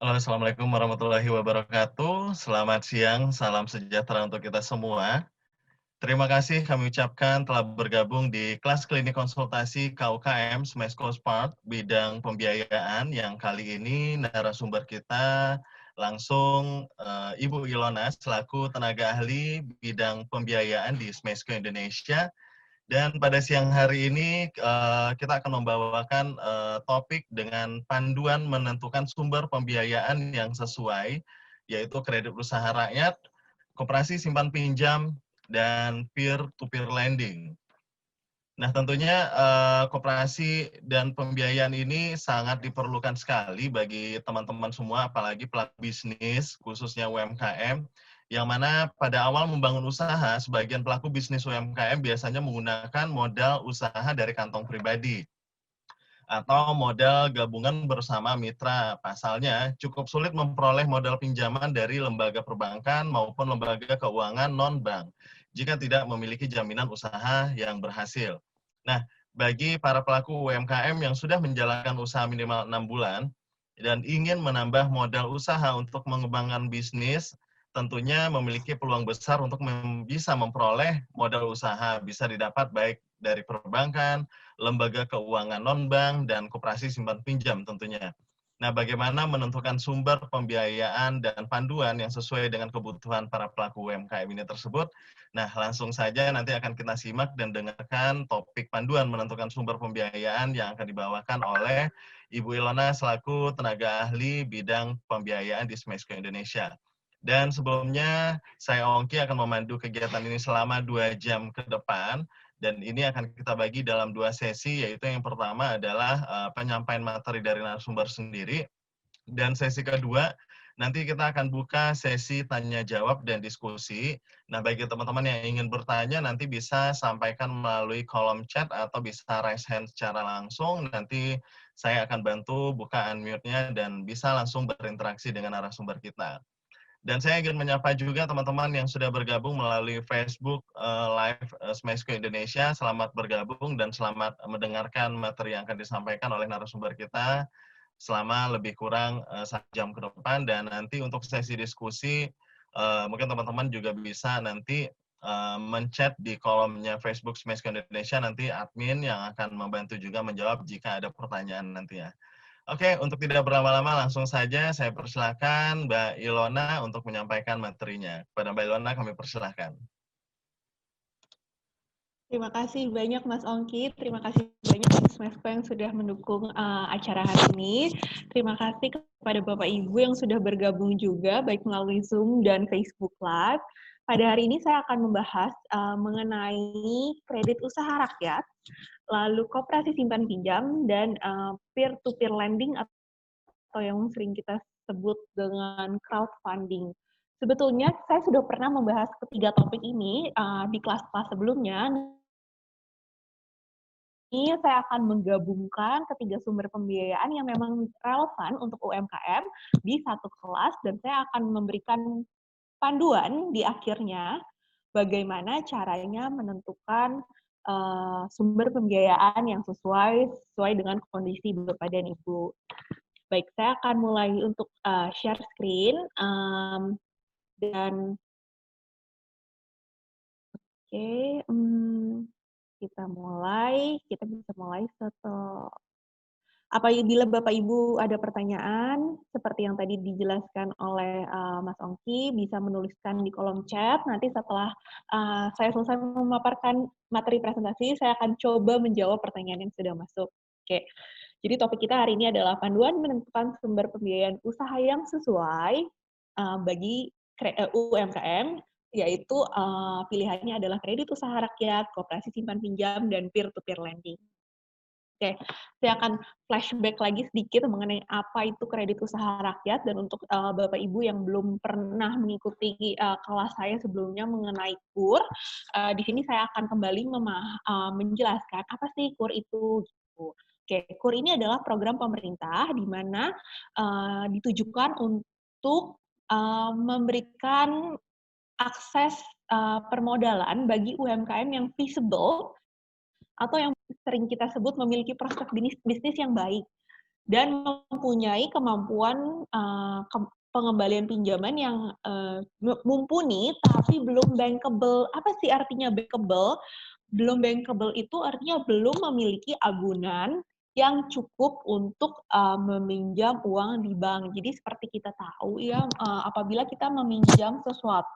Halo, Assalamualaikum warahmatullahi wabarakatuh. Selamat siang, salam sejahtera untuk kita semua. Terima kasih kami ucapkan telah bergabung di kelas klinik konsultasi KUKM Smesco Smart bidang pembiayaan yang kali ini narasumber kita langsung Ibu Ilona selaku tenaga ahli bidang pembiayaan di Smesco Indonesia. Dan pada siang hari ini kita akan membawakan topik dengan panduan menentukan sumber pembiayaan yang sesuai, yaitu kredit usaha rakyat, koperasi simpan pinjam, dan peer-to-peer lending. Nah, tentunya koperasi dan pembiayaan ini sangat diperlukan sekali bagi teman-teman semua, apalagi pelaku bisnis, khususnya UMKM, yang mana pada awal membangun usaha, sebagian pelaku bisnis UMKM biasanya menggunakan modal usaha dari kantong pribadi atau modal gabungan bersama mitra. Pasalnya, cukup sulit memperoleh modal pinjaman dari lembaga perbankan maupun lembaga keuangan non-bank jika tidak memiliki jaminan usaha yang berhasil. Nah, bagi para pelaku UMKM yang sudah menjalankan usaha minimal 6 bulan dan ingin menambah modal usaha untuk mengembangkan bisnis, tentunya memiliki peluang besar untuk bisa memperoleh modal usaha. Bisa didapat baik dari perbankan, lembaga keuangan non-bank, dan koperasi simpan pinjam tentunya. Nah, bagaimana menentukan sumber pembiayaan dan panduan yang sesuai dengan kebutuhan para pelaku UMKM ini tersebut? Nah, langsung saja nanti akan kita simak dan dengarkan topik panduan menentukan sumber pembiayaan yang akan dibawakan oleh Ibu Ilona selaku tenaga ahli bidang pembiayaan di Smesco Indonesia. Dan sebelumnya, saya Ongki akan memandu kegiatan ini selama 2 jam ke depan. Dan ini akan kita bagi dalam 2 sesi, yaitu yang pertama adalah penyampaian materi dari narasumber sendiri, dan sesi kedua nanti kita akan buka sesi tanya jawab dan diskusi. Nah, bagi teman-teman yang ingin bertanya nanti bisa sampaikan melalui kolom chat atau bisa raise hand secara langsung. Nanti saya akan bantu buka unmute-nya dan bisa langsung berinteraksi dengan narasumber kita. Dan saya ingin menyapa juga teman-teman yang sudah bergabung melalui Facebook Live Smesco Indonesia. Selamat bergabung dan selamat mendengarkan materi yang akan disampaikan oleh narasumber kita selama lebih kurang 1 jam ke depan. Dan nanti untuk sesi diskusi, mungkin teman-teman juga bisa nanti men-chat di kolomnya Facebook Smesco Indonesia, nanti admin yang akan membantu juga menjawab jika ada pertanyaan nantinya. Oke, untuk tidak berlama-lama langsung saja saya persilahkan Mbak Ilona untuk menyampaikan materinya. Kepada Mbak Ilona kami persilahkan. Terima kasih banyak Mas Ongki, terima kasih banyak Smesco yang sudah mendukung acara hari ini. Terima kasih kepada Bapak Ibu yang sudah bergabung juga, baik melalui Zoom dan Facebook Live. Pada hari ini saya akan membahas mengenai kredit usaha rakyat, lalu koperasi simpan pinjam, dan peer-to-peer lending atau yang sering kita sebut dengan crowdfunding. Sebetulnya saya sudah pernah membahas ketiga topik ini di kelas-kelas sebelumnya. Ini saya akan menggabungkan ketiga sumber pembiayaan yang memang relevan untuk UMKM di satu kelas, dan saya akan memberikan panduan di akhirnya bagaimana caranya menentukan sumber pembiayaan yang sesuai dengan kondisi Bapak dan Ibu. Baik, saya akan mulai untuk share screen dan kita bisa mulai setelah. Apabila Bapak Ibu ada pertanyaan, seperti yang tadi dijelaskan oleh Mas Ongki, bisa menuliskan di kolom chat. Nanti setelah saya selesai memaparkan materi presentasi, saya akan coba menjawab pertanyaan yang sudah masuk. Oke, jadi topik kita hari ini adalah panduan menentukan sumber pembiayaan usaha yang sesuai bagi UMKM, yaitu pilihannya adalah kredit usaha rakyat, koperasi simpan pinjam, dan peer-to-peer lending. Oke, saya akan flashback lagi sedikit mengenai apa itu kredit usaha rakyat, dan untuk Bapak Ibu yang belum pernah mengikuti kelas saya sebelumnya mengenai KUR, di sini saya akan kembali menjelaskan apa sih KUR itu. Gitu. Oke, KUR ini adalah program pemerintah di mana ditujukan untuk memberikan akses permodalan bagi UMKM yang feasible atau yang sering kita sebut memiliki prospek bisnis yang baik. dan mempunyai kemampuan pengembalian pinjaman yang mumpuni tapi belum bankable. Apa sih artinya bankable? Belum bankable itu artinya belum memiliki agunan yang cukup untuk meminjam uang di bank. Jadi seperti kita tahu ya, apabila kita meminjam sesuatu,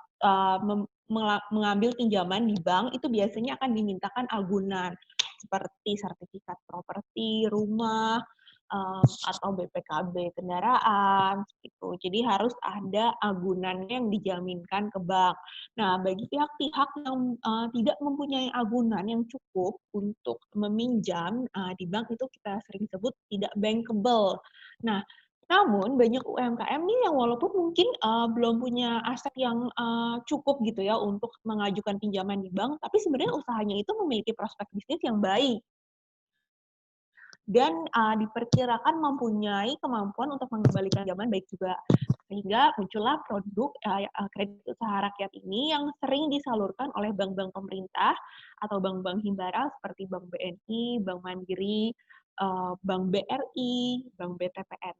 mengambil pinjaman di bank, itu biasanya akan dimintakan agunan seperti sertifikat properti, rumah, atau BPKB kendaraan, gitu. Jadi harus ada agunan yang dijaminkan ke bank. Nah, bagi pihak-pihak yang tidak mempunyai agunan yang cukup untuk meminjam di bank itu kita sering sebut tidak bankable. Nah, namun banyak UMKM nih yang walaupun mungkin belum punya aset yang cukup gitu ya untuk mengajukan pinjaman di bank, tapi sebenarnya usahanya itu memiliki prospek bisnis yang baik dan diperkirakan mempunyai kemampuan untuk mengembalikan pinjaman baik juga. Sehingga muncullah produk kredit usaha rakyat ini yang sering disalurkan oleh bank-bank pemerintah atau bank-bank himbara seperti Bank BNI, Bank Mandiri, Bank BRI, Bank BTPN.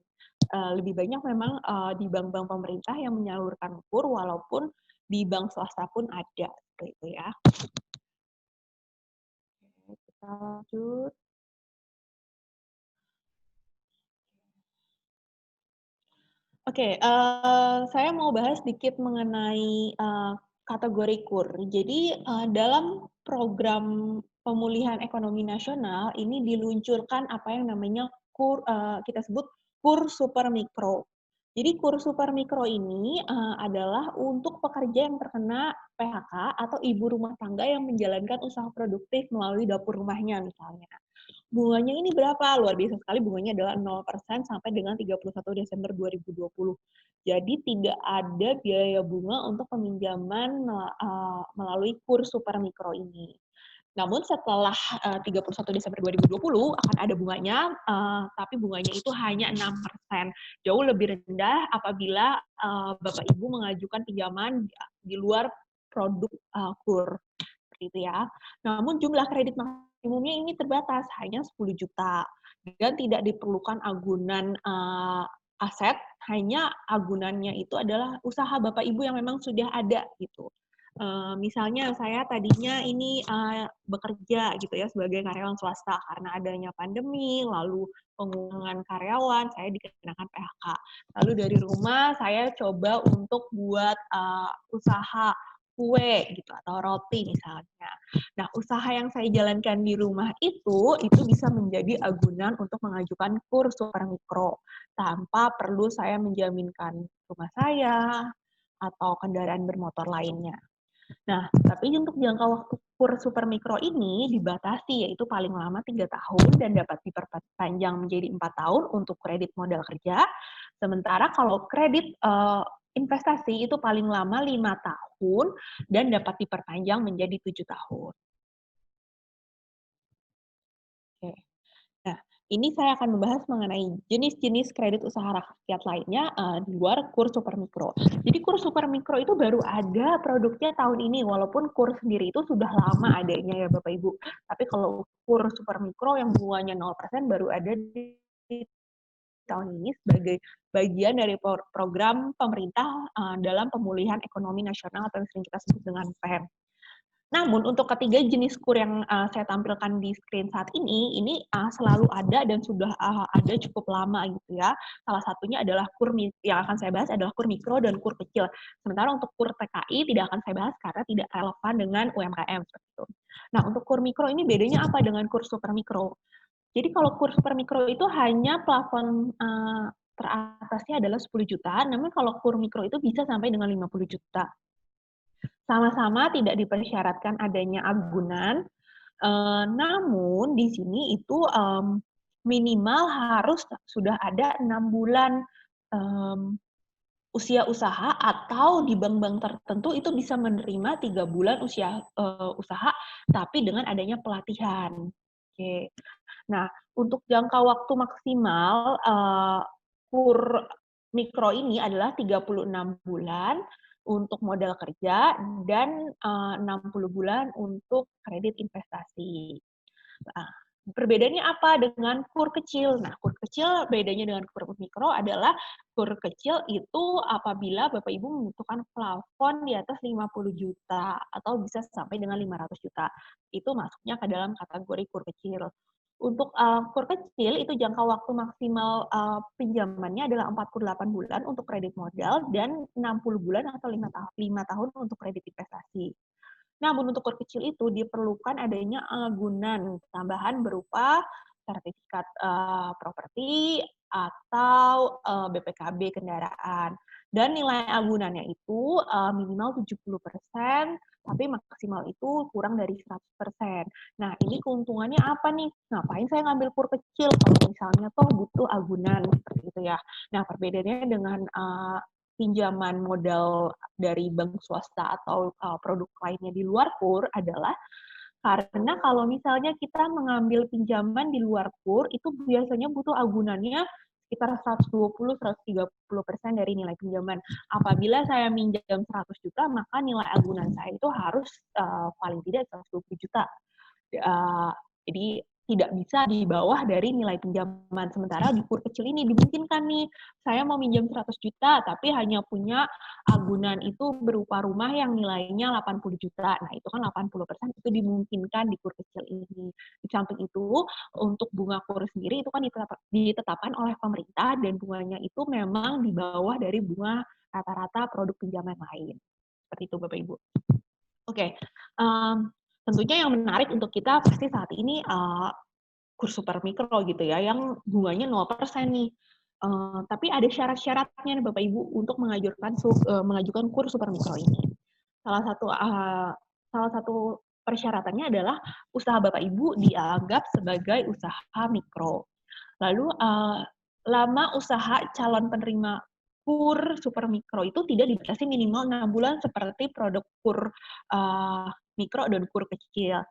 Lebih banyak memang di bank-bank pemerintah yang menyalurkan KUR, walaupun di bank swasta pun ada, gitu ya. Kita lanjut. Oke, saya mau bahas sedikit mengenai kategori KUR. Jadi dalam program pemulihan ekonomi nasional ini diluncurkan apa yang namanya KUR, kita sebut KUR Super Mikro. Jadi KUR Super Mikro ini adalah untuk pekerja yang terkena PHK atau ibu rumah tangga yang menjalankan usaha produktif melalui dapur rumahnya misalnya. Bunganya ini berapa? Luar biasa sekali, bunganya adalah 0% sampai dengan 31 Desember 2020. Jadi tidak ada biaya bunga untuk peminjaman melalui KUR Super Mikro ini. Namun setelah 31 Desember 2020 akan ada bunganya, tapi bunganya itu hanya 6%. Jauh lebih rendah apabila Bapak Ibu mengajukan pinjaman di luar produk KUR. Seperti itu ya. Namun jumlah kredit maksimumnya ini terbatas, hanya 10 juta. Dan tidak diperlukan agunan aset, hanya agunannya itu adalah usaha Bapak Ibu yang memang sudah ada gitu. Misalnya saya tadinya ini bekerja gitu ya sebagai karyawan swasta, karena adanya pandemi, lalu pengurangan karyawan, saya dikenakan PHK. Lalu dari rumah saya coba untuk buat usaha kue gitu atau roti misalnya. Nah, usaha yang saya jalankan di rumah itu bisa menjadi agunan untuk mengajukan KUR Super Mikro tanpa perlu saya menjaminkan rumah saya atau kendaraan bermotor lainnya. Nah, tapi untuk jangka waktu KUR Super Mikro ini dibatasi, yaitu paling lama 3 tahun dan dapat diperpanjang menjadi 4 tahun untuk kredit modal kerja. Sementara kalau kredit investasi itu paling lama 5 tahun dan dapat diperpanjang menjadi 7 tahun. Oke. Nah, ini saya akan membahas mengenai jenis-jenis kredit usaha rakyat lainnya di luar KUR Super Mikro. Jadi KUR Super Mikro itu baru ada produknya tahun ini, walaupun KUR sendiri itu sudah lama adanya ya Bapak Ibu. Tapi kalau KUR Super Mikro yang bunganya 0% baru ada di tahun ini sebagai bagian dari program pemerintah dalam pemulihan ekonomi nasional atau yang sering kita sebut dengan PEN. Namun untuk ketiga jenis KUR yang saya tampilkan di screen saat ini selalu ada dan sudah ada cukup lama gitu ya. Salah satunya adalah KUR yang akan saya bahas adalah KUR mikro dan KUR kecil. Sementara untuk KUR TKI tidak akan saya bahas karena tidak relevan dengan UMKM seperti itu. Nah, untuk KUR mikro ini bedanya apa dengan KUR super mikro? Jadi kalau KUR super mikro itu hanya plafon teratasnya adalah 10 juta, namun kalau KUR mikro itu bisa sampai dengan 50 juta. Sama-sama tidak dipersyaratkan adanya agunan, namun di sini itu minimal harus sudah ada 6 bulan usia usaha atau di bank-bank tertentu itu bisa menerima 3 bulan usia usaha tapi dengan adanya pelatihan. Oke. Nah, untuk jangka waktu maksimal KUR mikro ini adalah 36 bulan untuk modal kerja dan 60 bulan untuk kredit investasi. Nah, Perbedaannya apa dengan kur kecil? Nah, kur kecil bedanya dengan kur mikro adalah kur kecil itu apabila Bapak Ibu membutuhkan plafon di atas 50 juta atau bisa sampai dengan 500 juta. Itu masuknya ke dalam kategori kur kecil. Untuk kur kecil itu jangka waktu maksimal pinjamannya adalah 48 bulan untuk kredit modal dan 60 bulan atau 5 tahun untuk kredit investasi. Namun untuk kur kecil itu diperlukan adanya agunan tambahan berupa sertifikat properti atau BPKB kendaraan. Dan nilai agunannya itu minimal 70%, tapi maksimal itu kurang dari 100%. Nah, ini keuntungannya apa nih? Ngapain saya ngambil kur kecil kalau misalnya toh butuh agunan seperti itu ya. Nah, perbedaannya dengan pinjaman modal dari bank swasta atau produk lainnya di luar KUR adalah karena kalau misalnya kita mengambil pinjaman di luar KUR, itu biasanya butuh agunannya sekitar 120-130% dari nilai pinjaman. Apabila saya minjam 100 juta, maka nilai agunan saya itu harus paling tidak 120 juta. Jadi tidak bisa di bawah dari nilai pinjaman. Sementara di KUR kecil ini dimungkinkan nih, saya mau minjam 100 juta, tapi hanya punya agunan itu berupa rumah yang nilainya 80 juta. Nah, itu kan 80% itu dimungkinkan di KUR kecil ini. Di samping itu, untuk bunga KUR sendiri itu kan ditetapkan oleh pemerintah dan bunganya itu memang di bawah dari bunga rata-rata produk pinjaman lain. Seperti itu, Bapak Ibu. Oke, tentunya yang menarik untuk kita pasti saat ini kur super mikro gitu ya, yang bunganya 0% nih. Tapi ada syarat-syaratnya nih Bapak Ibu untuk mengajukan kur super mikro ini. Salah satu persyaratannya adalah usaha Bapak Ibu dianggap sebagai usaha mikro. Lalu lama usaha calon penerima KUR super mikro itu tidak dibatasi minimal 6 bulan seperti produk KUR mikro dan KUR kecil.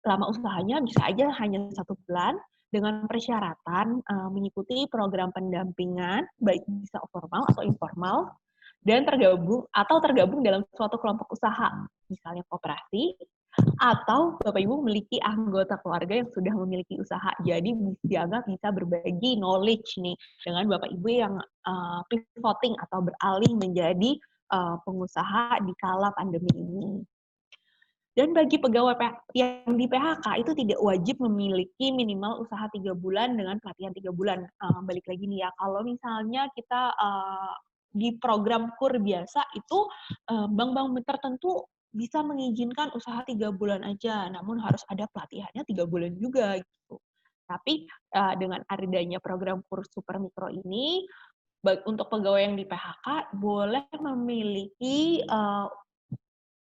Lama usahanya bisa aja hanya 1 bulan dengan persyaratan mengikuti program pendampingan baik bisa formal atau informal dan tergabung dalam suatu kelompok usaha, misalnya koperasi, atau Bapak Ibu memiliki anggota keluarga yang sudah memiliki usaha. Jadi dianggap bisa berbagi knowledge nih dengan Bapak Ibu yang pivoting atau beralih menjadi pengusaha di kala pandemi ini. Dan bagi pegawai yang di PHK itu tidak wajib memiliki minimal usaha 3 bulan dengan pelatihan 3 bulan. Balik lagi nih ya, kalau misalnya kita di program KUR biasa itu bank-bank tertentu bisa mengizinkan usaha 3 bulan aja, namun harus ada pelatihannya 3 bulan juga gitu. Tapi dengan adanya program KUR super mikro ini, untuk pegawai yang di PHK boleh memiliki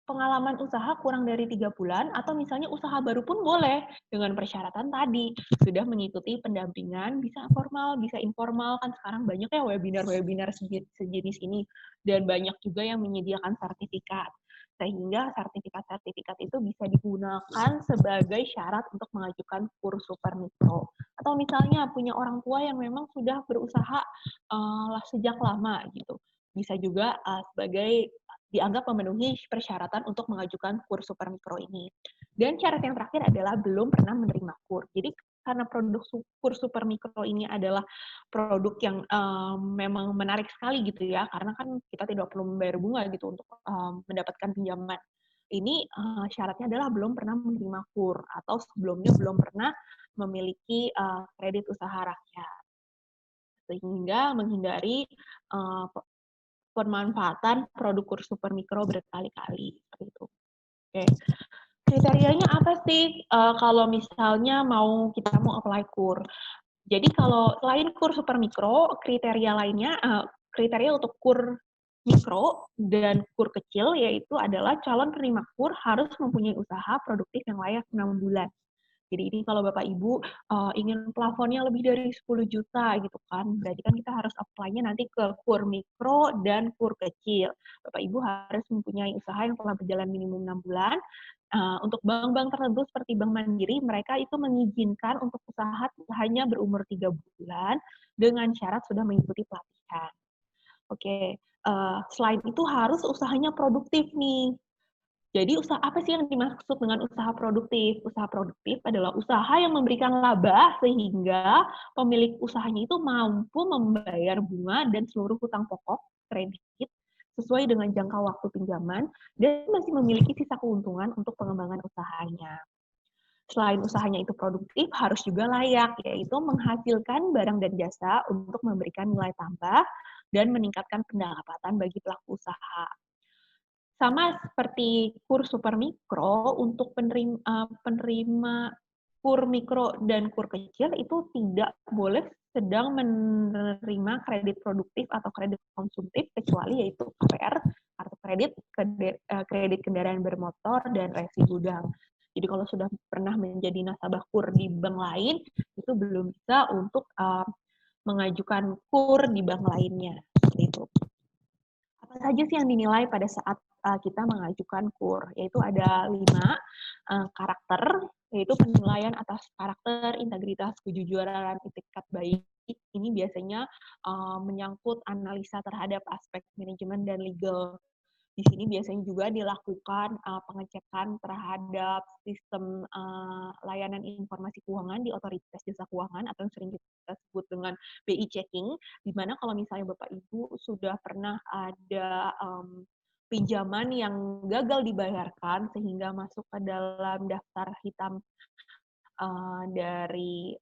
pengalaman usaha kurang dari 3 bulan, atau misalnya usaha baru pun boleh, dengan persyaratan tadi, sudah mengikuti pendampingan, bisa formal, bisa informal, kan sekarang banyak ya webinar-webinar sejenis ini, dan banyak juga yang menyediakan sertifikat. Sehingga sertifikat-sertifikat itu bisa digunakan sebagai syarat untuk mengajukan KUR super mikro. Atau misalnya punya orang tua yang memang sudah berusaha sejak lama gitu. Bisa juga sebagai dianggap memenuhi persyaratan untuk mengajukan KUR super mikro ini. Dan syarat yang terakhir adalah belum pernah menerima KUR. Jadi karena produk KUR super mikro ini adalah produk yang memang menarik sekali gitu ya, karena kan kita tidak perlu membayar bunga gitu untuk mendapatkan pinjaman. Ini syaratnya adalah belum pernah menerima KUR atau sebelumnya belum pernah memiliki kredit usaha rakyat, sehingga menghindari pemanfaatan produk KUR super mikro berkali-kali seperti itu. Oke. Kriterianya apa sih kalau misalnya kita mau apply KUR? Jadi kalau selain KUR super mikro, kriteria lainnya kriteria untuk KUR mikro dan KUR kecil yaitu adalah calon penerima KUR harus mempunyai usaha produktif yang layak 6 bulan. Jadi ini kalau Bapak Ibu ingin plafonnya lebih dari 10 juta gitu kan, berarti kan kita harus apply-nya nanti ke KUR mikro dan KUR kecil. Bapak Ibu harus mempunyai usaha yang telah berjalan minimum 6 bulan. Untuk bank-bank tertentu seperti Bank Mandiri, mereka itu mengizinkan untuk usaha hanya berumur 3 bulan dengan syarat sudah mengikuti pelatihan. Oke, selain itu harus usahanya produktif nih. Jadi usaha apa sih yang dimaksud dengan usaha produktif? Usaha produktif adalah usaha yang memberikan laba sehingga pemilik usahanya itu mampu membayar bunga dan seluruh hutang pokok kredit sesuai dengan jangka waktu pinjaman dan masih memiliki sisa keuntungan untuk pengembangan usahanya. Selain usahanya itu produktif, harus juga layak, yaitu menghasilkan barang dan jasa untuk memberikan nilai tambah dan meningkatkan pendapatan bagi pelaku usaha. Sama seperti kur super mikro, untuk penerima kur mikro dan kur kecil itu tidak boleh sedang menerima kredit produktif atau kredit konsumtif kecuali yaitu KPR, kartu kredit, kredit kendaraan bermotor, dan resi gudang. Jadi kalau sudah pernah menjadi nasabah kur di bank lain, itu belum bisa untuk mengajukan kur di bank lainnya. Seperti itu. Apa saja sih yang dinilai pada saat kita mengajukan KUR? Yaitu ada 5 karakter, yaitu penilaian atas karakter, integritas, kejujuran, itikat baik. Ini biasanya menyangkut analisa terhadap aspek manajemen dan legal. Di sini biasanya juga dilakukan pengecekan terhadap sistem layanan informasi keuangan di otoritas jasa keuangan atau yang sering kita sebut dengan BI checking, di mana kalau misalnya Bapak Ibu sudah pernah ada pinjaman yang gagal dibayarkan sehingga masuk ke dalam daftar hitam dari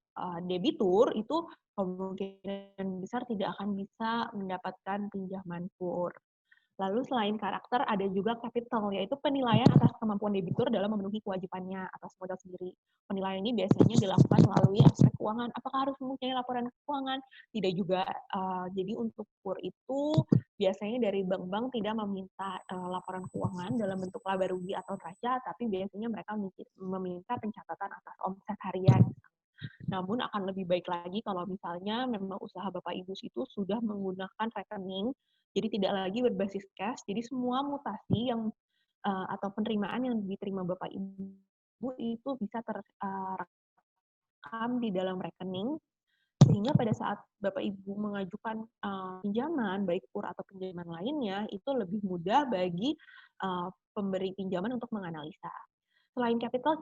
debitur, itu kemungkinan besar tidak akan bisa mendapatkan pinjaman KUR. Lalu selain karakter, ada juga capital, yaitu penilaian atas kemampuan debitur dalam memenuhi kewajibannya atas modal sendiri. Penilaian ini biasanya dilakukan melalui aspek keuangan. Apakah harus mempunyai laporan keuangan? Tidak juga. Jadi untuk KUR itu biasanya dari bank-bank tidak meminta laporan keuangan dalam bentuk laba rugi atau neraca, tapi biasanya mereka meminta pencatatan atas omset harian. Namun akan lebih baik lagi kalau misalnya memang usaha Bapak Ibu itu sudah menggunakan rekening, jadi tidak lagi berbasis cash, jadi semua mutasi yang atau penerimaan yang diterima Bapak Ibu itu bisa terekam di dalam rekening, sehingga pada saat Bapak Ibu mengajukan pinjaman, baik KUR atau pinjaman lainnya, itu lebih mudah bagi pemberi pinjaman untuk menganalisa. Selain capital,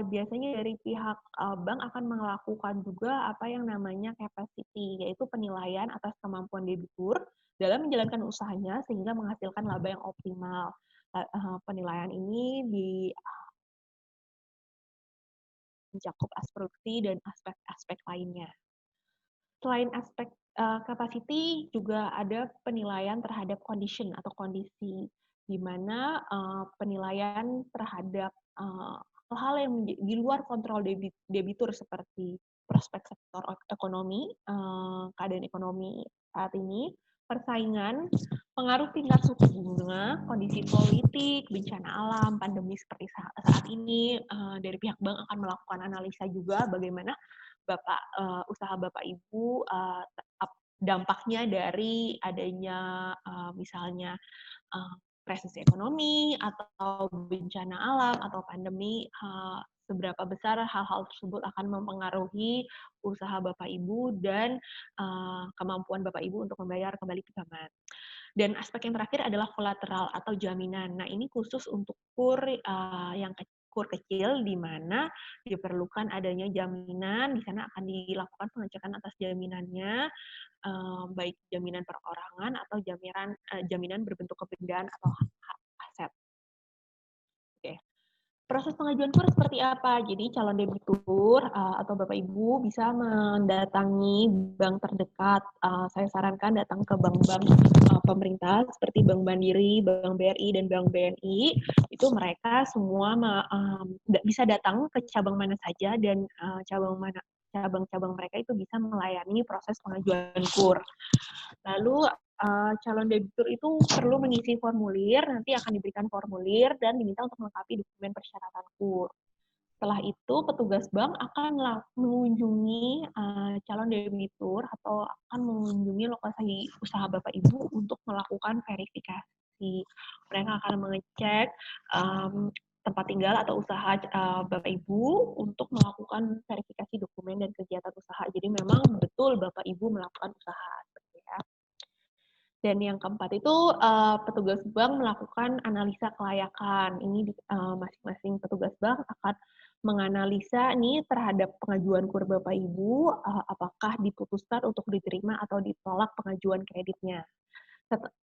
biasanya dari pihak bank akan melakukan juga apa yang namanya capacity, yaitu penilaian atas kemampuan debitur dalam menjalankan usahanya sehingga menghasilkan laba yang optimal. Penilaian ini mencakup aspek dan aspek-aspek lainnya. Selain aspek capacity, juga ada penilaian terhadap condition atau kondisi, di mana penilaian terhadap hal-hal yang di luar kontrol debitur seperti prospek sektor ekonomi, keadaan ekonomi saat ini, persaingan, pengaruh tingkat suku bunga, kondisi politik, bencana alam, pandemi seperti saat ini, dari pihak bank akan melakukan analisa juga bagaimana usaha Bapak Ibu dampaknya dari adanya misalnya resesi ekonomi atau bencana alam atau pandemi, seberapa besar hal-hal tersebut akan mempengaruhi usaha Bapak Ibu dan kemampuan Bapak Ibu untuk membayar kembali pinjaman. Dan aspek yang terakhir adalah kolateral atau jaminan. Nah, ini khusus untuk KUR KUR kecil, di mana diperlukan adanya jaminan. Di sana akan dilakukan pengecekan atas jaminannya, baik jaminan perorangan atau jaminan berbentuk kebendaan atau aset. Oke. Proses pengajuan KUR seperti apa? Jadi calon debitur atau Bapak Ibu bisa mendatangi bank terdekat. Saya sarankan datang ke bank-bank pemerintah seperti Bank Mandiri, Bank BRI, dan Bank BNI. Itu mereka semua bisa datang ke cabang mana saja, dan cabang-cabang mereka itu bisa melayani proses pengajuan KUR. Lalu calon debitur itu perlu mengisi formulir, nanti akan diberikan formulir dan diminta untuk melengkapi dokumen persyaratan KUR. Setelah itu, petugas bank akan mengunjungi calon debitur atau akan mengunjungi lokasi usaha Bapak Ibu untuk melakukan verifikasi. Mereka akan mengecek tempat tinggal atau usaha Bapak Ibu untuk melakukan verifikasi dokumen dan kegiatan usaha. Jadi memang betul Bapak Ibu melakukan usaha. Dan yang keempat itu petugas bank melakukan analisa kelayakan. Ini masing-masing petugas bank akan menganalisa nih terhadap pengajuan KUR Bapak Ibu, apakah diputuskan untuk diterima atau ditolak pengajuan kreditnya.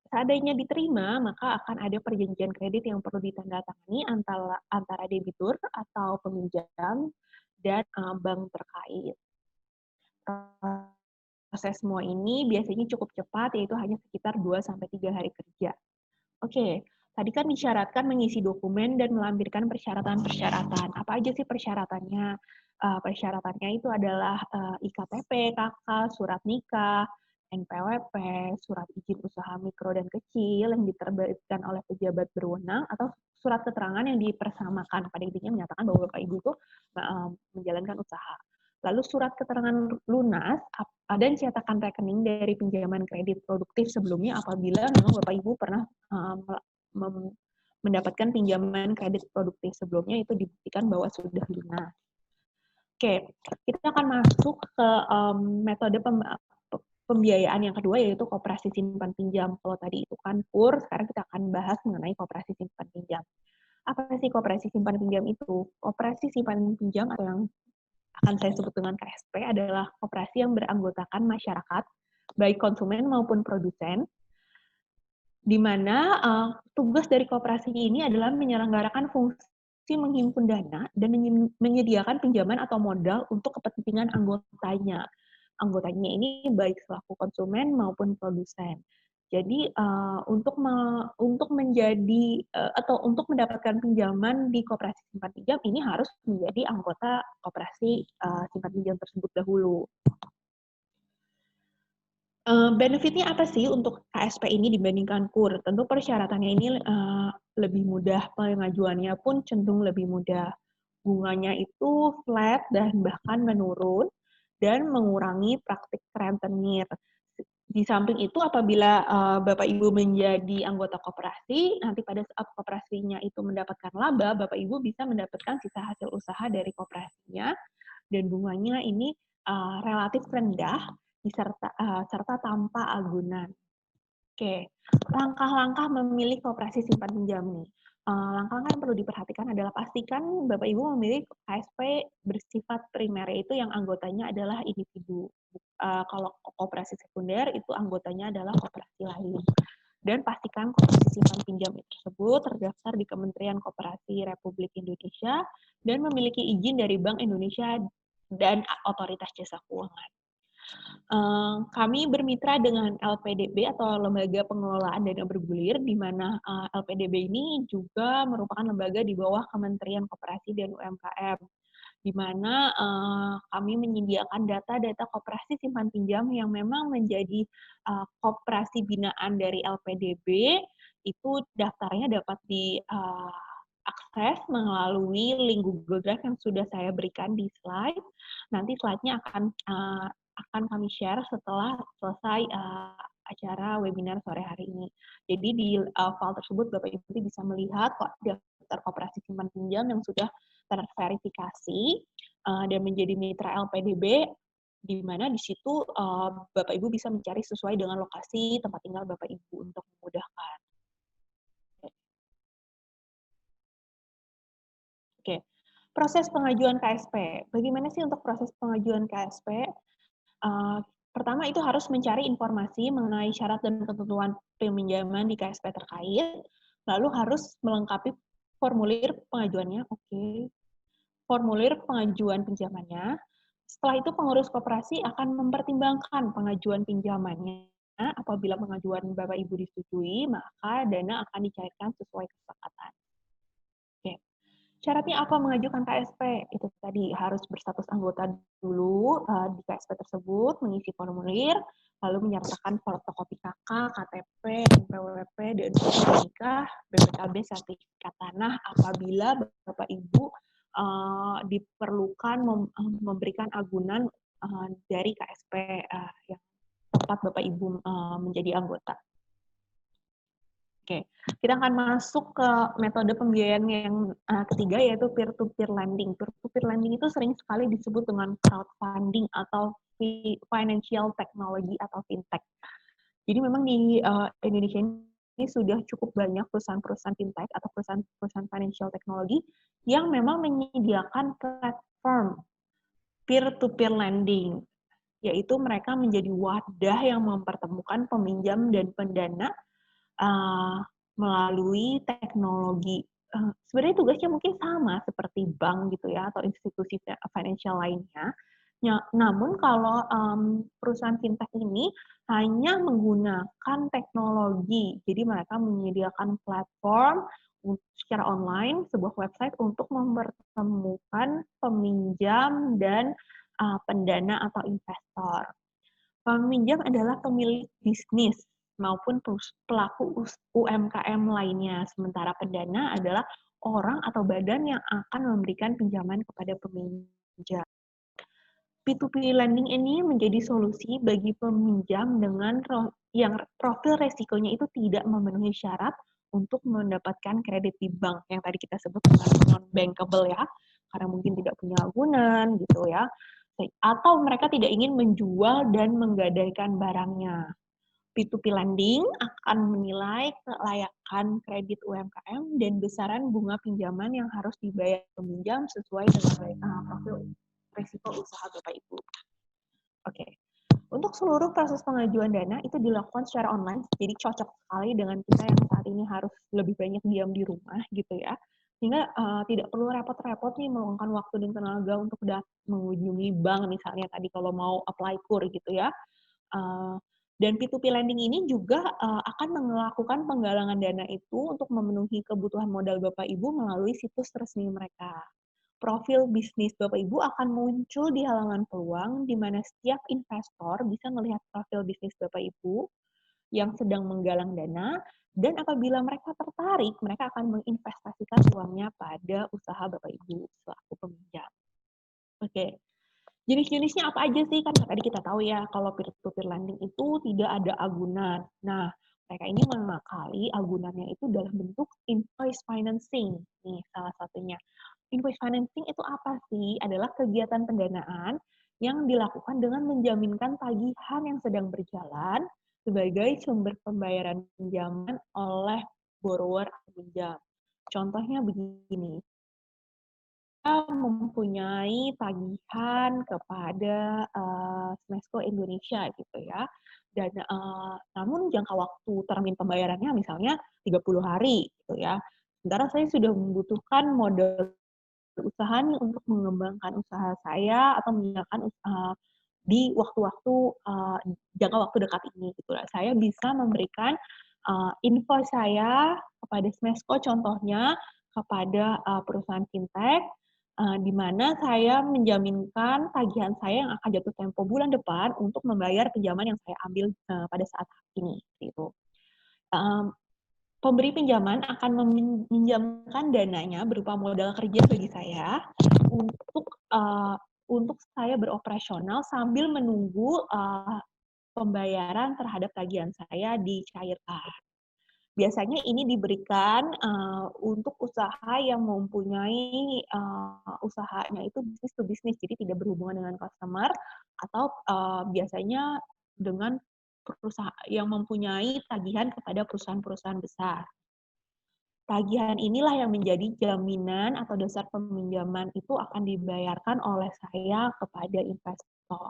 Seandainya diterima, maka akan ada perjanjian kredit yang perlu ditandatangani antara debitur atau peminjam dan bank terkait. Proses semua ini biasanya cukup cepat, yaitu hanya sekitar 2-3 hari kerja. Oke, tadi kan disyaratkan mengisi dokumen dan melampirkan persyaratan-persyaratan. Apa aja sih persyaratannya? Persyaratannya itu adalah IKTP, KK, surat nikah, NPWP, surat izin usaha mikro dan kecil yang diterbitkan oleh pejabat berwenang, atau surat keterangan yang dipersamakan, pada intinya menyatakan bahwa Bapak Ibu itu menjalankan usaha. Lalu surat keterangan lunas dan cetakan rekening dari pinjaman kredit produktif sebelumnya apabila memang Bapak Ibu pernah mendapatkan pinjaman kredit produktif sebelumnya, itu dibuktikan bahwa sudah lunas. Oke, kita akan masuk ke metode pembiayaan yang kedua, yaitu koperasi simpan pinjam. Kalau tadi itu kan KUR, sekarang kita akan bahas mengenai koperasi simpan pinjam. Apa sih koperasi simpan pinjam itu? Koperasi simpan pinjam atau yang akan saya sebut dengan KSP adalah koperasi yang beranggotakan masyarakat, baik konsumen maupun produsen, di mana tugas dari koperasi ini adalah menyelenggarakan fungsi menghimpun dana dan menyediakan pinjaman atau modal untuk kepentingan anggotanya. Anggotanya ini baik selaku konsumen maupun produsen. Jadi untuk menjadi atau untuk mendapatkan pinjaman di koperasi simpan pinjam ini harus menjadi anggota koperasi simpan pinjam tersebut dahulu. Benefitnya apa sih untuk KSP ini dibandingkan KUR? Tentu persyaratannya ini lebih mudah, pengajuannya pun cenderung lebih mudah. Bunganya itu flat dan bahkan menurun dan mengurangi praktik rentenir. Di samping itu, apabila Bapak Ibu menjadi anggota koperasi, nanti pada saat koperasinya itu mendapatkan laba, Bapak Ibu bisa mendapatkan sisa hasil usaha dari koperasinya, dan bunganya ini relatif rendah, serta tanpa agunan. Oke, langkah-langkah memilih koperasi simpan pinjam nih. Langkah-langkah yang perlu diperhatikan adalah pastikan Bapak Ibu memilih KSP bersifat primer, yaitu yang anggotanya adalah individu. Kalau koperasi sekunder itu anggotanya adalah koperasi lain. Dan pastikan koperasi simpan pinjam tersebut terdaftar di Kementerian Koperasi Republik Indonesia dan memiliki izin dari Bank Indonesia dan Otoritas Jasa Keuangan. Kami bermitra dengan LPDB atau Lembaga Pengelolaan Dana Bergulir, di mana LPDB ini juga merupakan lembaga di bawah Kementerian Koperasi dan UMKM, di mana kami menyediakan data-data koperasi simpan pinjam yang memang menjadi koperasi binaan dari LPDB. Itu daftarnya dapat diakses melalui link Google Drive yang sudah saya berikan di slide. Nanti slide-nya akan kami share setelah selesai acara webinar sore hari ini. Jadi di file tersebut Bapak Ibu bisa melihat daftar koperasi simpan pinjam yang sudah terverifikasi dan menjadi mitra LPDB, di mana di situ Bapak Ibu bisa mencari sesuai dengan lokasi tempat tinggal Bapak Ibu untuk memudahkan. Oke, proses pengajuan KSP. Bagaimana sih untuk proses pengajuan KSP? Pertama itu harus mencari informasi mengenai syarat dan ketentuan peminjaman di KSP terkait, lalu harus melengkapi formulir pengajuannya. Oke. Formulir pengajuan pinjamannya. Setelah itu pengurus koperasi akan mempertimbangkan pengajuan pinjamannya. Apabila pengajuan Bapak Ibu disetujui, maka dana akan dicairkan sesuai kesepakatan. Oke. Syaratnya apa mengajukan KSP? Itu tadi harus berstatus anggota dulu di KSP tersebut, mengisi formulir, lalu menyertakan fotokopi KK, KTP, NPWP, dan nikah, BPKB, sertifikat tanah apabila Bapak Ibu diperlukan memberikan agunan dari KSP yang tempat Bapak Ibu menjadi anggota. Oke, kita akan masuk ke metode pembiayaan yang ketiga, yaitu peer-to-peer lending. Peer-to-peer lending itu sering sekali disebut dengan crowdfunding atau financial technology atau fintech. Jadi memang di Indonesia ini sudah cukup banyak perusahaan-perusahaan fintech atau perusahaan-perusahaan financial technology yang memang menyediakan platform peer-to-peer lending, yaitu mereka menjadi wadah yang mempertemukan peminjam dan pendana melalui teknologi. Sebenarnya tugasnya mungkin sama seperti bank gitu ya, atau institusi financial lainnya. Namun kalau perusahaan fintech ini hanya menggunakan teknologi, jadi mereka menyediakan platform secara online, sebuah website untuk mempertemukan peminjam dan pendana atau investor. Peminjam adalah pemilik bisnis maupun pelaku UMKM lainnya, sementara pendana adalah orang atau badan yang akan memberikan pinjaman kepada peminjam. P2P lending ini menjadi solusi bagi peminjam dengan yang profil resikonya itu tidak memenuhi syarat untuk mendapatkan kredit di bank yang tadi kita sebut non-bankable ya, karena mungkin tidak punya agunan gitu ya, atau mereka tidak ingin menjual dan menggadaikan barangnya. P2P lending akan menilai kelayakan kredit UMKM dan besaran bunga pinjaman yang harus dibayar peminjam sesuai dengan profil risiko usaha Bapak Ibu. Oke. Untuk seluruh proses pengajuan dana itu dilakukan secara online, jadi cocok sekali dengan kita yang saat ini harus lebih banyak diam di rumah gitu ya. Sehingga tidak perlu repot-repot nih meluangkan waktu dan tenaga untuk mengunjungi bank misalnya tadi kalau mau apply KUR gitu ya. Dan P2P lending ini juga akan melakukan penggalangan dana itu untuk memenuhi kebutuhan modal Bapak Ibu melalui situs resmi mereka. Profil bisnis Bapak Ibu akan muncul di halaman peluang, di mana setiap investor bisa melihat profil bisnis Bapak Ibu yang sedang menggalang dana, dan apabila mereka tertarik, mereka akan menginvestasikan uangnya pada usaha Bapak Ibu selaku peminjam. Oke. Jenis-jenisnya apa aja sih? Kan tadi kita tahu ya, kalau peer-to-peer lending itu tidak ada agunan. Nah, mereka ini mengakali agunannya itu dalam bentuk invoice financing. Nih, salah satunya. Invoice financing itu apa sih? Adalah kegiatan pendanaan yang dilakukan dengan menjaminkan tagihan yang sedang berjalan sebagai sumber pembayaran pinjaman oleh borrower atau pinjam. Contohnya begini, kita mempunyai tagihan kepada Smesco Indonesia gitu ya. Dan namun jangka waktu termin pembayarannya misalnya 30 hari gitu ya. Sementara saya sudah membutuhkan modal usaha nih untuk mengembangkan usaha saya atau menjalankan usaha di waktu-waktu jangka waktu dekat ini gitu lah. Saya bisa memberikan invoice saya kepada Smesco contohnya kepada perusahaan fintech di mana saya menjaminkan tagihan saya yang akan jatuh tempo bulan depan untuk membayar pinjaman yang saya ambil pada saat ini gitu. Pemberi pinjaman akan meminjamkan dananya berupa modal kerja bagi saya untuk saya beroperasional sambil menunggu pembayaran terhadap tagihan saya dicairkan. Biasanya ini diberikan untuk usaha yang mempunyai usahanya itu bisnis to bisnis, jadi tidak berhubungan dengan customer, atau biasanya dengan perusahaan yang mempunyai tagihan kepada perusahaan-perusahaan besar. Tagihan inilah yang menjadi jaminan atau dasar peminjaman itu akan dibayarkan oleh saya kepada investor.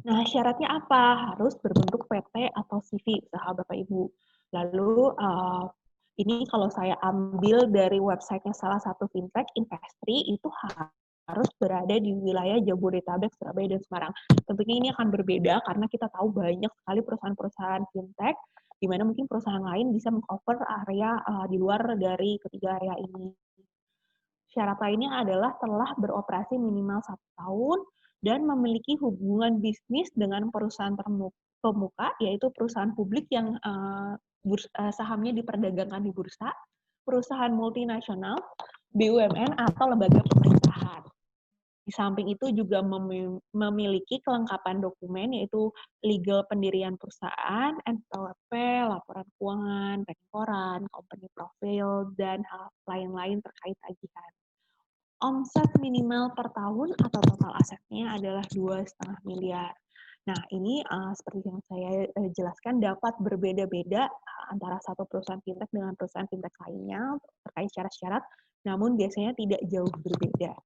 Nah, syaratnya apa? Harus berbentuk PT atau CV, usaha Bapak Ibu. Lalu, ini kalau saya ambil dari websitenya salah satu fintech, Investri, itu harus berada di wilayah Jabodetabek, Surabaya, dan Semarang. Tentunya ini akan berbeda karena kita tahu banyak sekali perusahaan-perusahaan fintech, di mana mungkin perusahaan lain bisa meng-cover area di luar dari ketiga area ini. Syarat lainnya adalah telah beroperasi minimal 1 tahun dan memiliki hubungan bisnis dengan perusahaan pemuka, yaitu perusahaan publik yang sahamnya diperdagangkan di bursa, perusahaan multinasional, BUMN, atau lembaga pemerintahan. Di samping itu juga memiliki kelengkapan dokumen, yaitu legal pendirian perusahaan, NPWP, laporan keuangan, rekening, company profile, dan hal lain-lain terkait tagihan. Omset minimal per tahun atau total asetnya adalah 2,5 miliar. Nah, ini seperti yang saya jelaskan dapat berbeda-beda antara satu perusahaan fintech dengan perusahaan fintech lainnya terkait syarat-syarat, namun biasanya tidak jauh berbeda.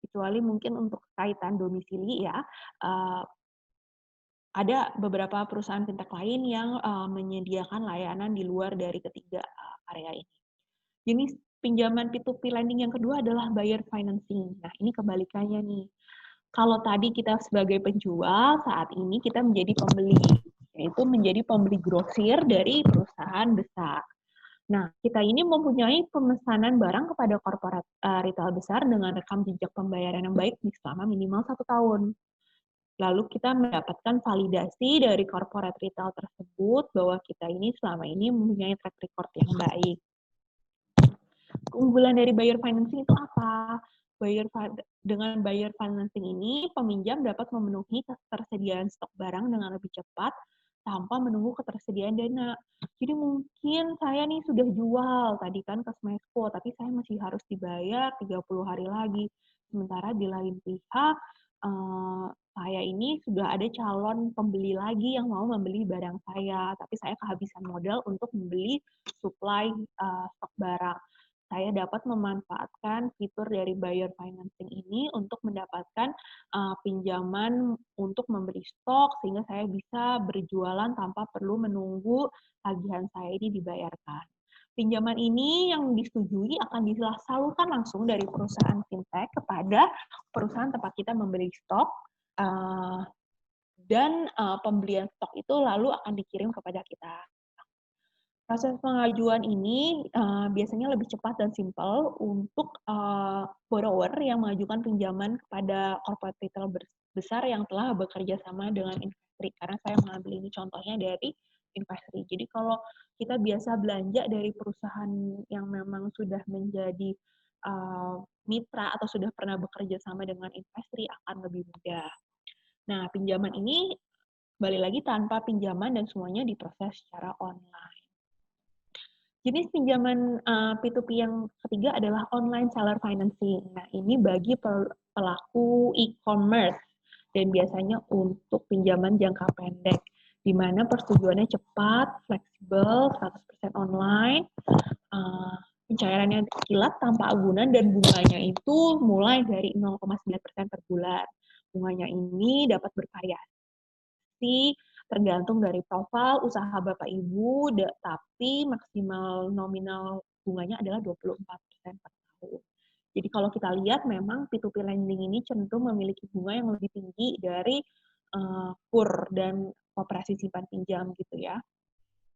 Kecuali mungkin untuk kaitan domisili ya, ada beberapa perusahaan fintech lain yang menyediakan layanan di luar dari ketiga area ini. Jenis pinjaman P2P lending yang kedua adalah buyer financing. Nah, ini kebalikannya nih. Kalau tadi kita sebagai penjual, saat ini kita menjadi pembeli, yaitu menjadi pembeli grosir dari perusahaan besar. Nah, kita ini mempunyai pemesanan barang kepada korporat retail besar dengan rekam jejak pembayaran yang baik selama minimal 1 tahun. Lalu kita mendapatkan validasi dari corporate retail tersebut bahwa kita ini selama ini mempunyai track record yang baik. Keunggulan dari buyer financing itu apa? Dengan buyer financing ini, peminjam dapat memenuhi ketersediaan stok barang dengan lebih cepat tanpa menunggu ketersediaan dana. Jadi mungkin saya nih sudah jual tadi kan ke Smesco, tapi saya masih harus dibayar 30 hari lagi. Sementara di lain pihak, saya ini sudah ada calon pembeli lagi yang mau membeli barang saya, tapi saya kehabisan modal untuk membeli supply stok barang. Saya dapat memanfaatkan fitur dari buyer financing ini untuk mendapatkan pinjaman untuk membeli stok sehingga saya bisa berjualan tanpa perlu menunggu tagihan saya ini dibayarkan. Pinjaman ini yang disetujui akan disalurkan langsung dari perusahaan fintech kepada perusahaan tempat kita membeli stok dan pembelian stok itu lalu akan dikirim kepada kita. Proses pengajuan ini biasanya lebih cepat dan simpel untuk borrower yang mengajukan pinjaman kepada corporate retail besar yang telah bekerja sama dengan Investri. Karena saya mengambil ini contohnya dari Investri. Jadi kalau kita biasa belanja dari perusahaan yang memang sudah menjadi mitra atau sudah pernah bekerja sama dengan Investri akan lebih mudah. Nah, pinjaman ini balik lagi tanpa pinjaman dan semuanya diproses secara online. Jenis pinjaman P2P yang ketiga adalah online seller financing. Nah, ini bagi pelaku e-commerce dan biasanya untuk pinjaman jangka pendek, di mana persetujuannya cepat, fleksibel, 100% online, pencairannya kilat tanpa agunan, dan bunganya itu mulai dari 0,9% per bulan. Bunganya ini dapat bervariasi tergantung dari profil usaha Bapak Ibu, tapi maksimal nominal bunganya adalah 24% per tahun. Jadi kalau kita lihat memang P2P lending ini cenderung memiliki bunga yang lebih tinggi dari KUR dan koperasi simpan pinjam gitu ya.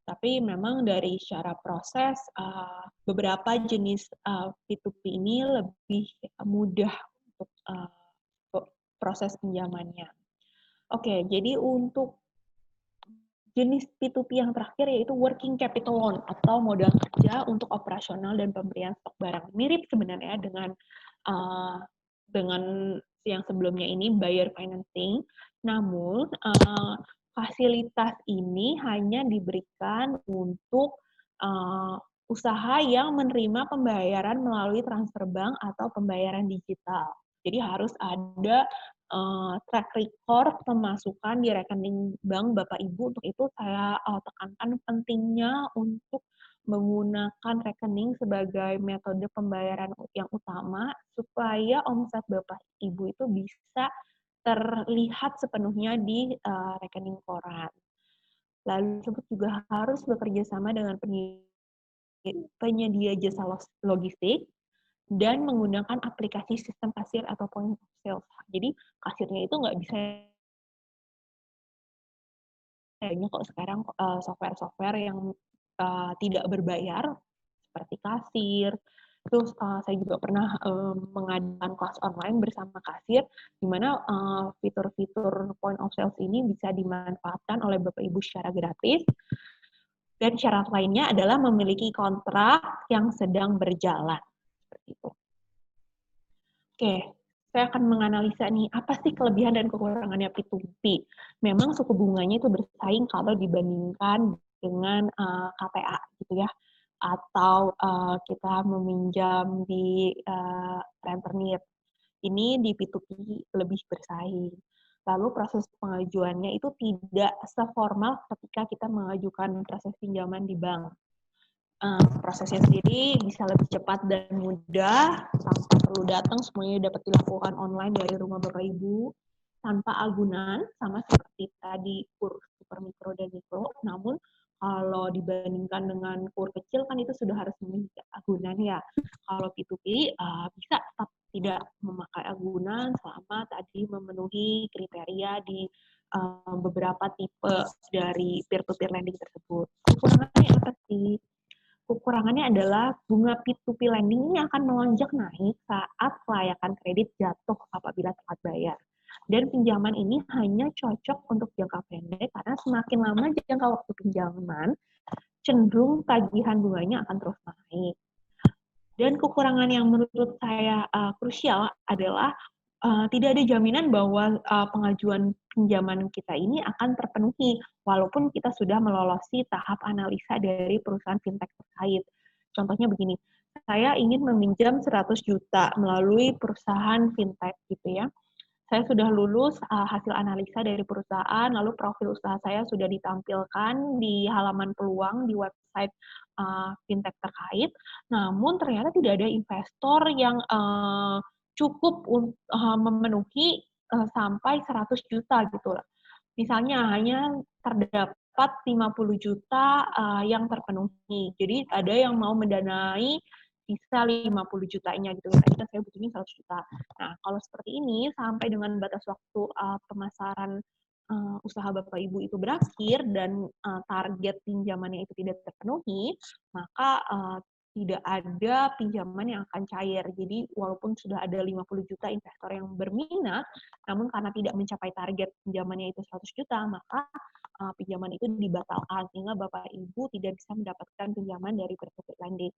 Tapi memang dari secara proses, beberapa jenis P2P ini lebih mudah untuk proses pinjamannya. Oke, jadi untuk jenis P2P yang terakhir yaitu working capital loan atau modal kerja untuk operasional dan pembelian stok barang. Mirip sebenarnya dengan yang sebelumnya ini buyer financing, namun fasilitas ini hanya diberikan untuk usaha yang menerima pembayaran melalui transfer bank atau pembayaran digital. Jadi harus ada track record pemasukan di rekening bank Bapak Ibu. Untuk itu saya tekankan pentingnya untuk menggunakan rekening sebagai metode pembayaran yang utama supaya omset Bapak Ibu itu bisa terlihat sepenuhnya di rekening koran. Lalu tersebut juga harus bekerja sama dengan penyedia jasa logistik dan menggunakan aplikasi sistem kasir atau point of sale. Jadi kasirnya itu nggak bisa kayaknya kok sekarang software-software yang tidak berbayar seperti kasir. Terus saya juga pernah mengadakan kelas online bersama kasir, di mana fitur-fitur point of sales ini bisa dimanfaatkan oleh Bapak Ibu secara gratis. Dan syarat lainnya adalah memiliki kontrak yang sedang berjalan. Seperti itu. Oke, saya akan menganalisa nih, apa sih kelebihan dan kekurangannya P2P. Memang suku bunganya itu bersaing kalau dibandingkan dengan KTA gitu ya, atau kita meminjam di rentenir. Ini di P2P lebih bersaing. Lalu proses pengajuannya itu tidak seformal ketika kita mengajukan proses pinjaman di bank. Prosesnya sendiri bisa lebih cepat dan mudah, tanpa perlu datang, semuanya dapat dilakukan online dari rumah Bapak Ibu, tanpa agunan, sama seperti tadi KUR super mikro dan mikro, namun kalau dibandingkan dengan KUR kecil kan itu sudah harus memiliki agunan ya. Kalau P2P bisa tetap tidak memakai agunan selama tadi memenuhi kriteria di beberapa tipe dari peer-to-peer lending tersebut. Kekurangannya apa sih? Kekurangannya adalah bunga P2P lending ini akan melonjak naik saat kelayakan kredit jatuh apabila telat bayar. Dan pinjaman ini hanya cocok untuk jangka pendek karena semakin lama jangka waktu pinjaman, cenderung tagihan bunganya akan terus naik. Dan kekurangan yang menurut saya krusial adalah tidak ada jaminan bahwa pengajuan pinjaman kita ini akan terpenuhi walaupun kita sudah melolosi tahap analisa dari perusahaan fintech terkait. Contohnya begini, saya ingin meminjam 100 juta melalui perusahaan fintech gitu ya. Saya sudah lulus hasil analisa dari perusahaan, lalu profil usaha saya sudah ditampilkan di halaman peluang di website fintech terkait, namun ternyata tidak ada investor yang cukup memenuhi sampai 100 juta gitu lah. Misalnya hanya terdapat 50 juta yang terpenuhi. Jadi ada yang mau mendanai sisa 50 jutanya gitu. Tadi kan saya butuhnya 100 juta. Nah, kalau seperti ini sampai dengan batas waktu pemasaran usaha Bapak Ibu itu berakhir dan target pinjamannya itu tidak terpenuhi, maka tidak ada pinjaman yang akan cair. Jadi walaupun sudah ada 50 juta investor yang berminat, namun karena tidak mencapai target pinjamannya itu 100 juta, maka pinjaman itu dibatalkan sehingga Bapak Ibu tidak bisa mendapatkan pinjaman dari peer-to-peer lending.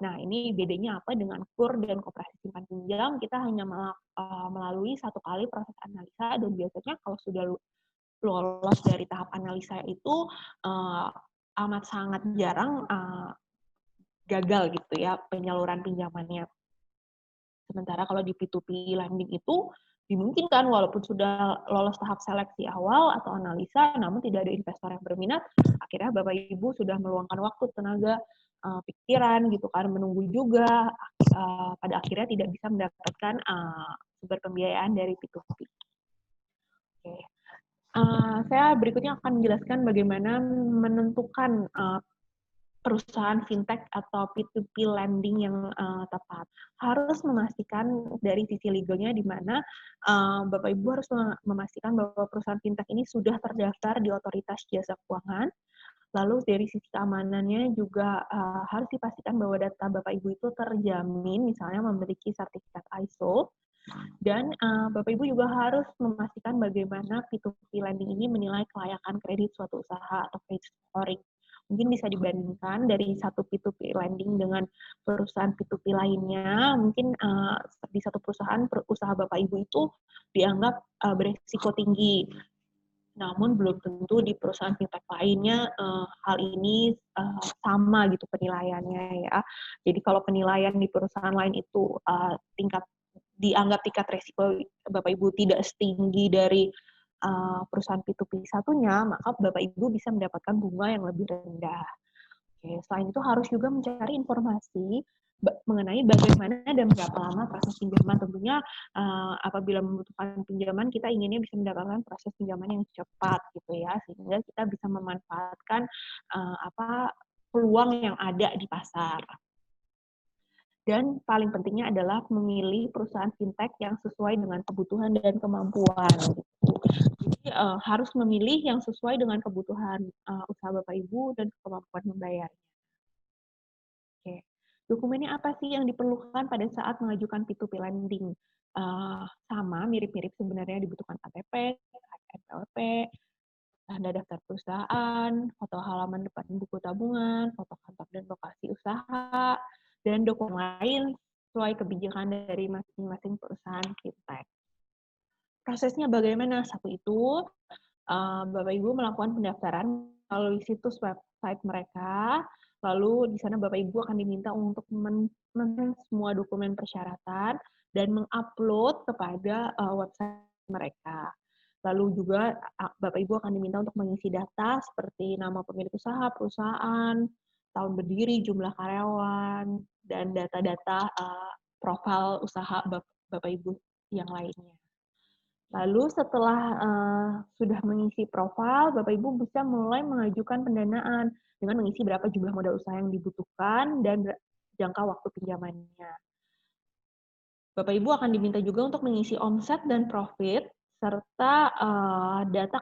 Nah, ini bedanya apa dengan KUR dan koperasi simpan pinjam? Kita hanya melalui satu kali proses analisa dan biasanya kalau sudah lolos dari tahap analisa itu amat sangat jarang gagal gitu ya penyaluran pinjamannya. Sementara kalau di P2P lending itu dimungkinkan walaupun sudah lolos tahap seleksi awal atau analisa, namun tidak ada investor yang berminat, akhirnya Bapak Ibu sudah meluangkan waktu, tenaga, pikiran gitu kan, menunggu juga, pada akhirnya tidak bisa mendapatkan sumber pembiayaan dari P2P. Oke. Saya berikutnya akan menjelaskan bagaimana menentukan perusahaan fintech atau P2P lending yang tepat. Harus memastikan dari sisi legalnya di mana Bapak Ibu harus memastikan bahwa perusahaan fintech ini sudah terdaftar di otoritas jasa keuangan. Lalu dari sisi keamanannya juga harus dipastikan bahwa data Bapak Ibu itu terjamin, misalnya memiliki sertifikat ISO. Dan Bapak Ibu juga harus memastikan bagaimana P2P lending ini menilai kelayakan kredit suatu usaha atau credit scoring. Mungkin bisa dibandingkan dari satu P2P lending dengan perusahaan P2P lainnya. Mungkin di satu perusahaan, usaha Bapak Ibu itu dianggap beresiko tinggi. Namun belum tentu di perusahaan fintech lainnya hal ini sama gitu penilaiannya ya. Jadi kalau penilaian di perusahaan lain itu dianggap tingkat resiko Bapak Ibu tidak setinggi dari perusahaan P2P satunya, maka Bapak Ibu bisa mendapatkan bunga yang lebih rendah. Oke, selain itu harus juga mencari informasi mengenai bagaimana dan berapa lama proses pinjaman. Tentunya apabila membutuhkan pinjaman, kita inginnya bisa mendapatkan proses pinjaman yang cepat gitu ya, sehingga kita bisa memanfaatkan peluang yang ada di pasar. Dan paling pentingnya adalah memilih perusahaan fintech yang sesuai dengan kebutuhan dan kemampuan. Jadi harus memilih yang sesuai dengan kebutuhan usaha Bapak Ibu dan kemampuan membayarnya. Oke, dokumennya apa sih yang diperlukan pada saat mengajukan P2P lending? Sama, mirip-mirip sebenarnya dibutuhkan KTP, NPWP, tanda daftar perusahaan, foto halaman depan buku tabungan, foto kantor dan lokasi usaha, dan dokumen lain sesuai kebijakan dari masing-masing perusahaan fintech. Prosesnya bagaimana? Satu itu, Bapak Ibu melakukan pendaftaran melalui situs website mereka, lalu di sana Bapak Ibu akan diminta untuk men-scan semua dokumen persyaratan dan mengupload kepada website mereka. Lalu juga Bapak Ibu akan diminta untuk mengisi data seperti nama pemilik usaha, perusahaan, tahun berdiri, jumlah karyawan, dan data-data profil usaha Bapak Ibu yang lainnya. Lalu setelah sudah mengisi profil, Bapak Ibu bisa mulai mengajukan pendanaan dengan mengisi berapa jumlah modal usaha yang dibutuhkan dan jangka waktu pinjamannya. Bapak Ibu akan diminta juga untuk mengisi omset dan profit serta data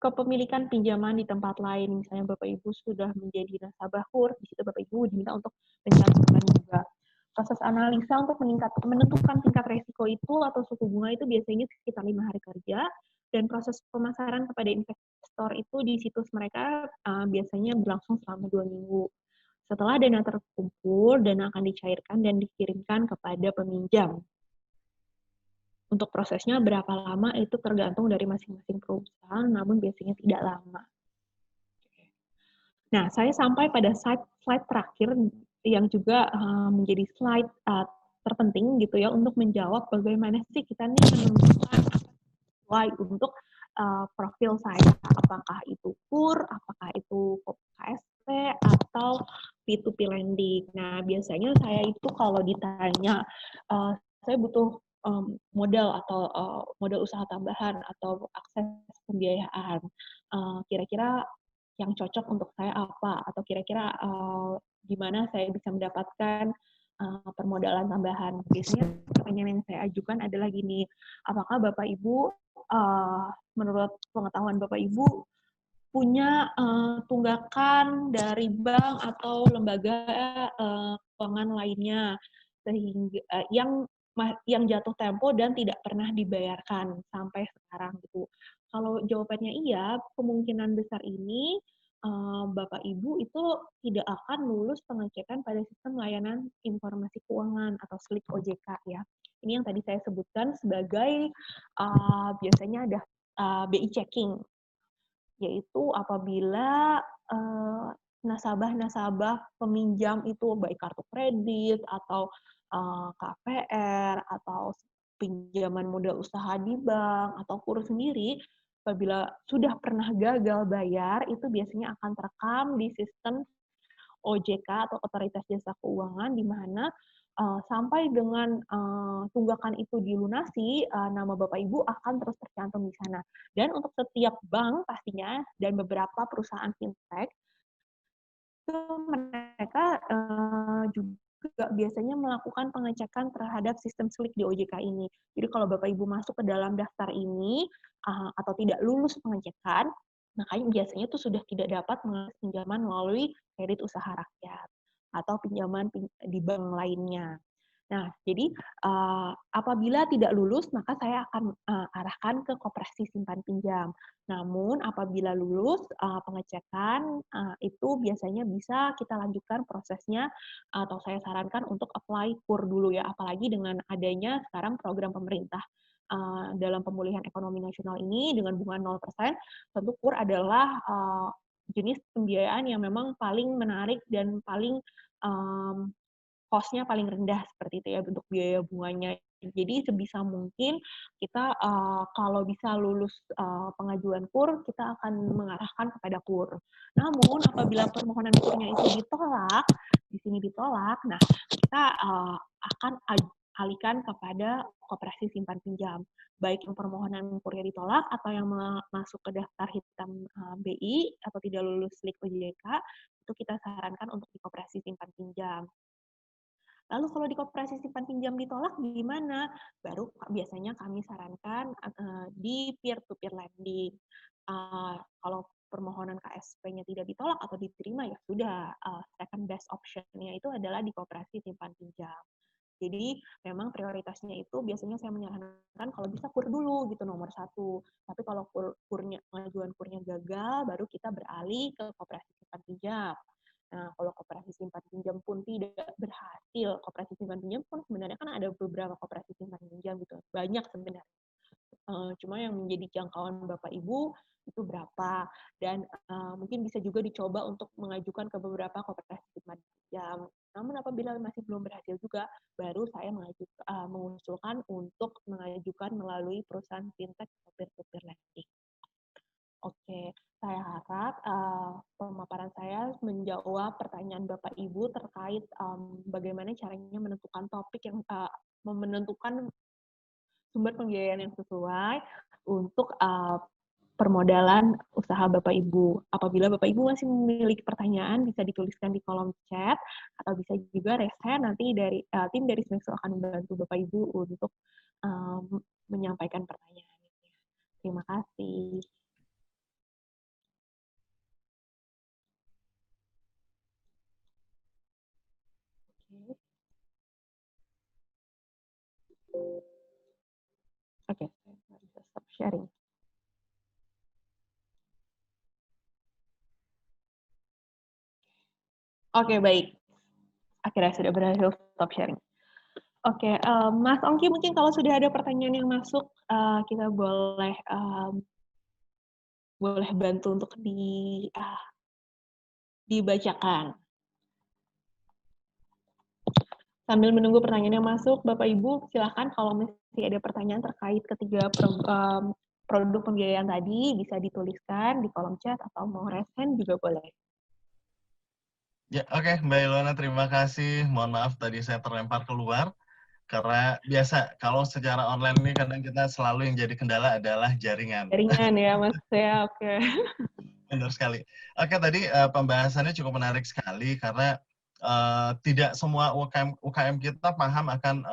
kepemilikan pinjaman di tempat lain. Misalnya Bapak Ibu sudah menjadi nasabah KUR, di situ Bapak Ibu diminta untuk mencatatkan juga. Proses analisa untuk menentukan tingkat resiko itu atau suku bunga itu biasanya sekitar 5 hari kerja, dan proses pemasaran kepada investor itu di situs mereka biasanya berlangsung selama 2 minggu. Setelah dana terkumpul, dana akan dicairkan dan dikirimkan kepada peminjam. Untuk prosesnya berapa lama itu tergantung dari masing-masing perusahaan, namun biasanya tidak lama. Nah, saya sampai pada slide terakhir yang juga menjadi slide terpenting gitu ya untuk menjawab bagaimana sih kita nih menentukan sesuai untuk profil saya, apakah itu KUR, apakah itu KSP atau P2P lending. Nah, biasanya saya itu kalau ditanya saya butuh modal atau modal usaha tambahan atau akses pembiayaan, kira-kira yang cocok untuk saya apa, atau kira-kira gimana saya bisa mendapatkan permodalan tambahan. Biasanya pertanyaan yang saya ajukan adalah gini, apakah Bapak Ibu menurut pengetahuan Bapak Ibu punya tunggakan dari bank atau lembaga keuangan lainnya sehingga yang jatuh tempo dan tidak pernah dibayarkan sampai sekarang gitu. Kalau jawabannya iya, kemungkinan besar ini Bapak Ibu itu tidak akan lulus pengecekan pada sistem layanan informasi keuangan atau SLIK OJK ya. Ini yang tadi saya sebutkan sebagai biasanya ada BI checking, yaitu apabila nasabah-nasabah peminjam itu baik kartu kredit atau KPR atau pinjaman modal usaha di bank atau KUR sendiri, apabila sudah pernah gagal bayar, itu biasanya akan terekam di sistem OJK atau Otoritas Jasa Keuangan, di mana sampai dengan tunggakan itu dilunasi, nama Bapak Ibu akan terus tercantum di sana. Dan untuk setiap bank pastinya dan beberapa perusahaan fintech itu mereka juga biasanya melakukan pengecekan terhadap sistem SLIK di OJK ini. Jadi kalau Bapak Ibu masuk ke dalam daftar ini atau tidak lulus pengecekan, makanya biasanya itu sudah tidak dapat mengakses pinjaman melalui kredit usaha rakyat atau pinjaman di bank lainnya. Nah, jadi apabila tidak lulus, maka saya akan arahkan ke koperasi simpan pinjam. Namun, apabila lulus pengecekan, itu biasanya bisa kita lanjutkan prosesnya, atau saya sarankan untuk apply KUR dulu ya, apalagi dengan adanya sekarang program pemerintah dalam pemulihan ekonomi nasional ini dengan bunga 0%, tentu KUR adalah jenis pembiayaan yang memang paling menarik dan paling cost-nya paling rendah seperti itu ya untuk biaya bunganya. Jadi sebisa mungkin kita kalau bisa lulus pengajuan KUR, kita akan mengarahkan kepada KUR. Namun apabila permohonan KUR-nya itu ditolak, di sini ditolak, nah kita akan alihkan kepada koperasi simpan pinjam. Baik yang permohonan KUR-nya ditolak atau yang masuk ke daftar hitam BI atau tidak lulus SLIK OJK, itu kita sarankan untuk di koperasi simpan pinjam. Lalu kalau di koperasi simpan pinjam ditolak gimana? Baru biasanya kami sarankan di peer-to-peer lending. Kalau permohonan KSP-nya tidak ditolak atau diterima, ya sudah, second best option-nya itu adalah di koperasi simpan pinjam. Jadi memang prioritasnya itu biasanya saya menyarankan kalau bisa KUR dulu gitu nomor 1. Tapi kalau pengajuan KUR-nya gagal, baru kita beralih ke koperasi simpan pinjam. Nah, kalau koperasi simpan pinjam pun tidak berhasil, koperasi simpan pinjam pun sebenarnya kan ada beberapa koperasi simpan pinjam gitu, banyak sebenarnya. Cuma yang menjadi jangkauan Bapak Ibu itu berapa, dan mungkin bisa juga dicoba untuk mengajukan ke beberapa koperasi simpan pinjam. Namun apabila masih belum berhasil juga, baru saya mengusulkan untuk mengajukan melalui perusahaan fintech atau peer-to-peer lending. Oke, saya harap pemaparan saya menjawab pertanyaan Bapak Ibu terkait bagaimana caranya menentukan topik yang menentukan sumber pembiayaan yang sesuai untuk permodalan usaha Bapak Ibu. Apabila Bapak Ibu masih memiliki pertanyaan, bisa dituliskan di kolom chat, atau bisa juga resen nanti dari tim dari Smexo akan membantu Bapak Ibu untuk menyampaikan pertanyaan. Terima kasih. Oke, saya bisa stop sharing. Oke, baik. Akhirnya sudah berhasil stop sharing. Oke, Mas Ongki, mungkin kalau sudah ada pertanyaan yang masuk, kita boleh bantu untuk dibacakan. Sambil menunggu pertanyaan yang masuk, Bapak Ibu silakan kalau masih ada pertanyaan terkait ketiga produk pembiayaan tadi, bisa dituliskan di kolom chat atau mau resen juga boleh. Ya, oke, Mbak Ilona, terima kasih. Mohon maaf tadi saya terlempar keluar. Karena biasa, kalau secara online ini kadang kita selalu yang jadi kendala adalah jaringan. Jaringan ya, Mas. Ya, oke. Benar sekali. Oke, tadi pembahasannya cukup menarik sekali karena tidak semua UKM kita paham akan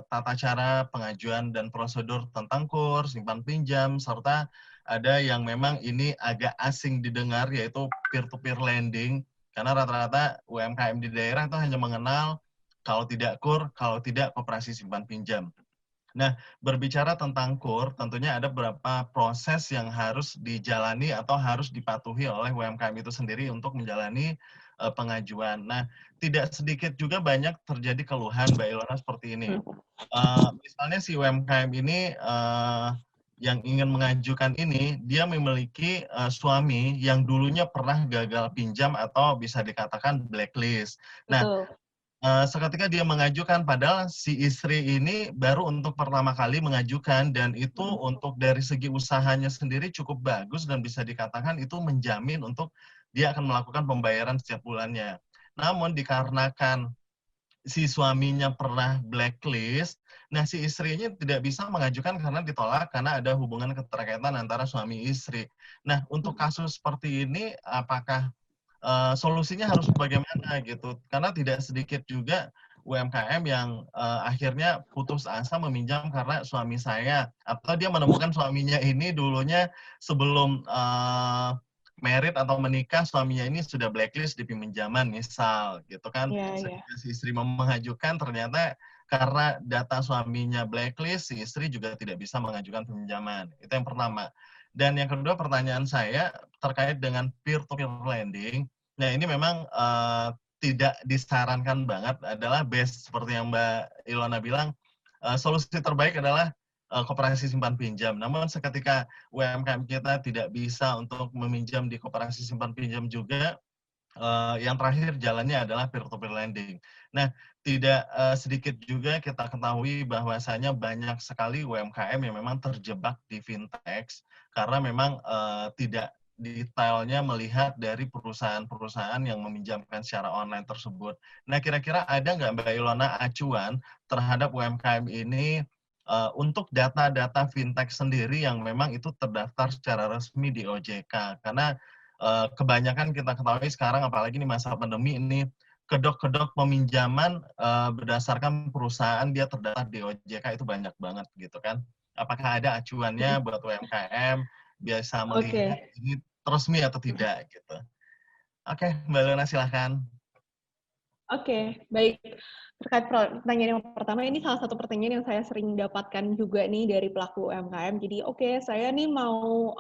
tata cara pengajuan dan prosedur tentang kurs, simpan pinjam, serta ada yang memang ini agak asing didengar, yaitu peer-to-peer lending. Karena rata-rata UMKM di daerah itu hanya mengenal kalau tidak KUR, kalau tidak koperasi simpan pinjam. Nah, berbicara tentang KUR, tentunya ada beberapa proses yang harus dijalani atau harus dipatuhi oleh UMKM itu sendiri untuk menjalani pengajuan. Nah, tidak sedikit juga banyak terjadi keluhan, Mbak Ilona, seperti ini. Misalnya si UMKM ini yang ingin mengajukan ini, dia memiliki suami yang dulunya pernah gagal pinjam atau bisa dikatakan blacklist. Nah, Betul. seketika dia mengajukan, padahal si istri ini baru untuk pertama kali mengajukan, dan itu untuk dari segi usahanya sendiri cukup bagus dan bisa dikatakan itu menjamin untuk dia akan melakukan pembayaran setiap bulannya. Namun dikarenakan si suaminya pernah blacklist, nah si istrinya tidak bisa mengajukan karena ditolak karena ada hubungan keterkaitan antara suami istri. Nah, untuk kasus seperti ini, apakah solusinya harus bagaimana gitu? Karena tidak sedikit juga UMKM yang akhirnya putus asa meminjam karena suami saya, atau dia menemukan suaminya ini dulunya sebelum merit atau menikah, suaminya ini sudah blacklist di pinjaman misal gitu kan. Iya, iya. Ketika si istri mau mengajukan, ternyata karena data suaminya blacklist, si istri juga tidak bisa mengajukan pinjaman. Itu yang pertama. Dan yang kedua, pertanyaan saya terkait dengan peer-to-peer lending. Nah, ini memang tidak disarankan banget, adalah best seperti yang Mbak Ilona bilang, solusi terbaik adalah koperasi simpan pinjam. Namun seketika UMKM kita tidak bisa untuk meminjam di koperasi simpan pinjam juga, yang terakhir jalannya adalah peer-to-peer lending. Nah, tidak sedikit juga kita ketahui bahwasanya banyak sekali UMKM yang memang terjebak di fintech karena memang tidak detailnya melihat dari perusahaan-perusahaan yang meminjamkan secara online tersebut. Nah, kira-kira ada nggak Mbak Ilona acuan terhadap UMKM ini untuk data-data fintech sendiri yang memang itu terdaftar secara resmi di OJK? Karena kebanyakan kita ketahui sekarang, apalagi di masa pandemi ini, kedok-kedok peminjaman berdasarkan perusahaan dia terdaftar di OJK itu banyak banget gitu kan. Apakah ada acuannya buat UMKM biasa melihat Oke. ini resmi atau tidak gitu. Oke, Mbak Luna silahkan. Oke, baik. Terkait pertanyaan yang pertama, ini salah satu pertanyaan yang saya sering dapatkan juga nih dari pelaku UMKM. Jadi, oke, saya nih mau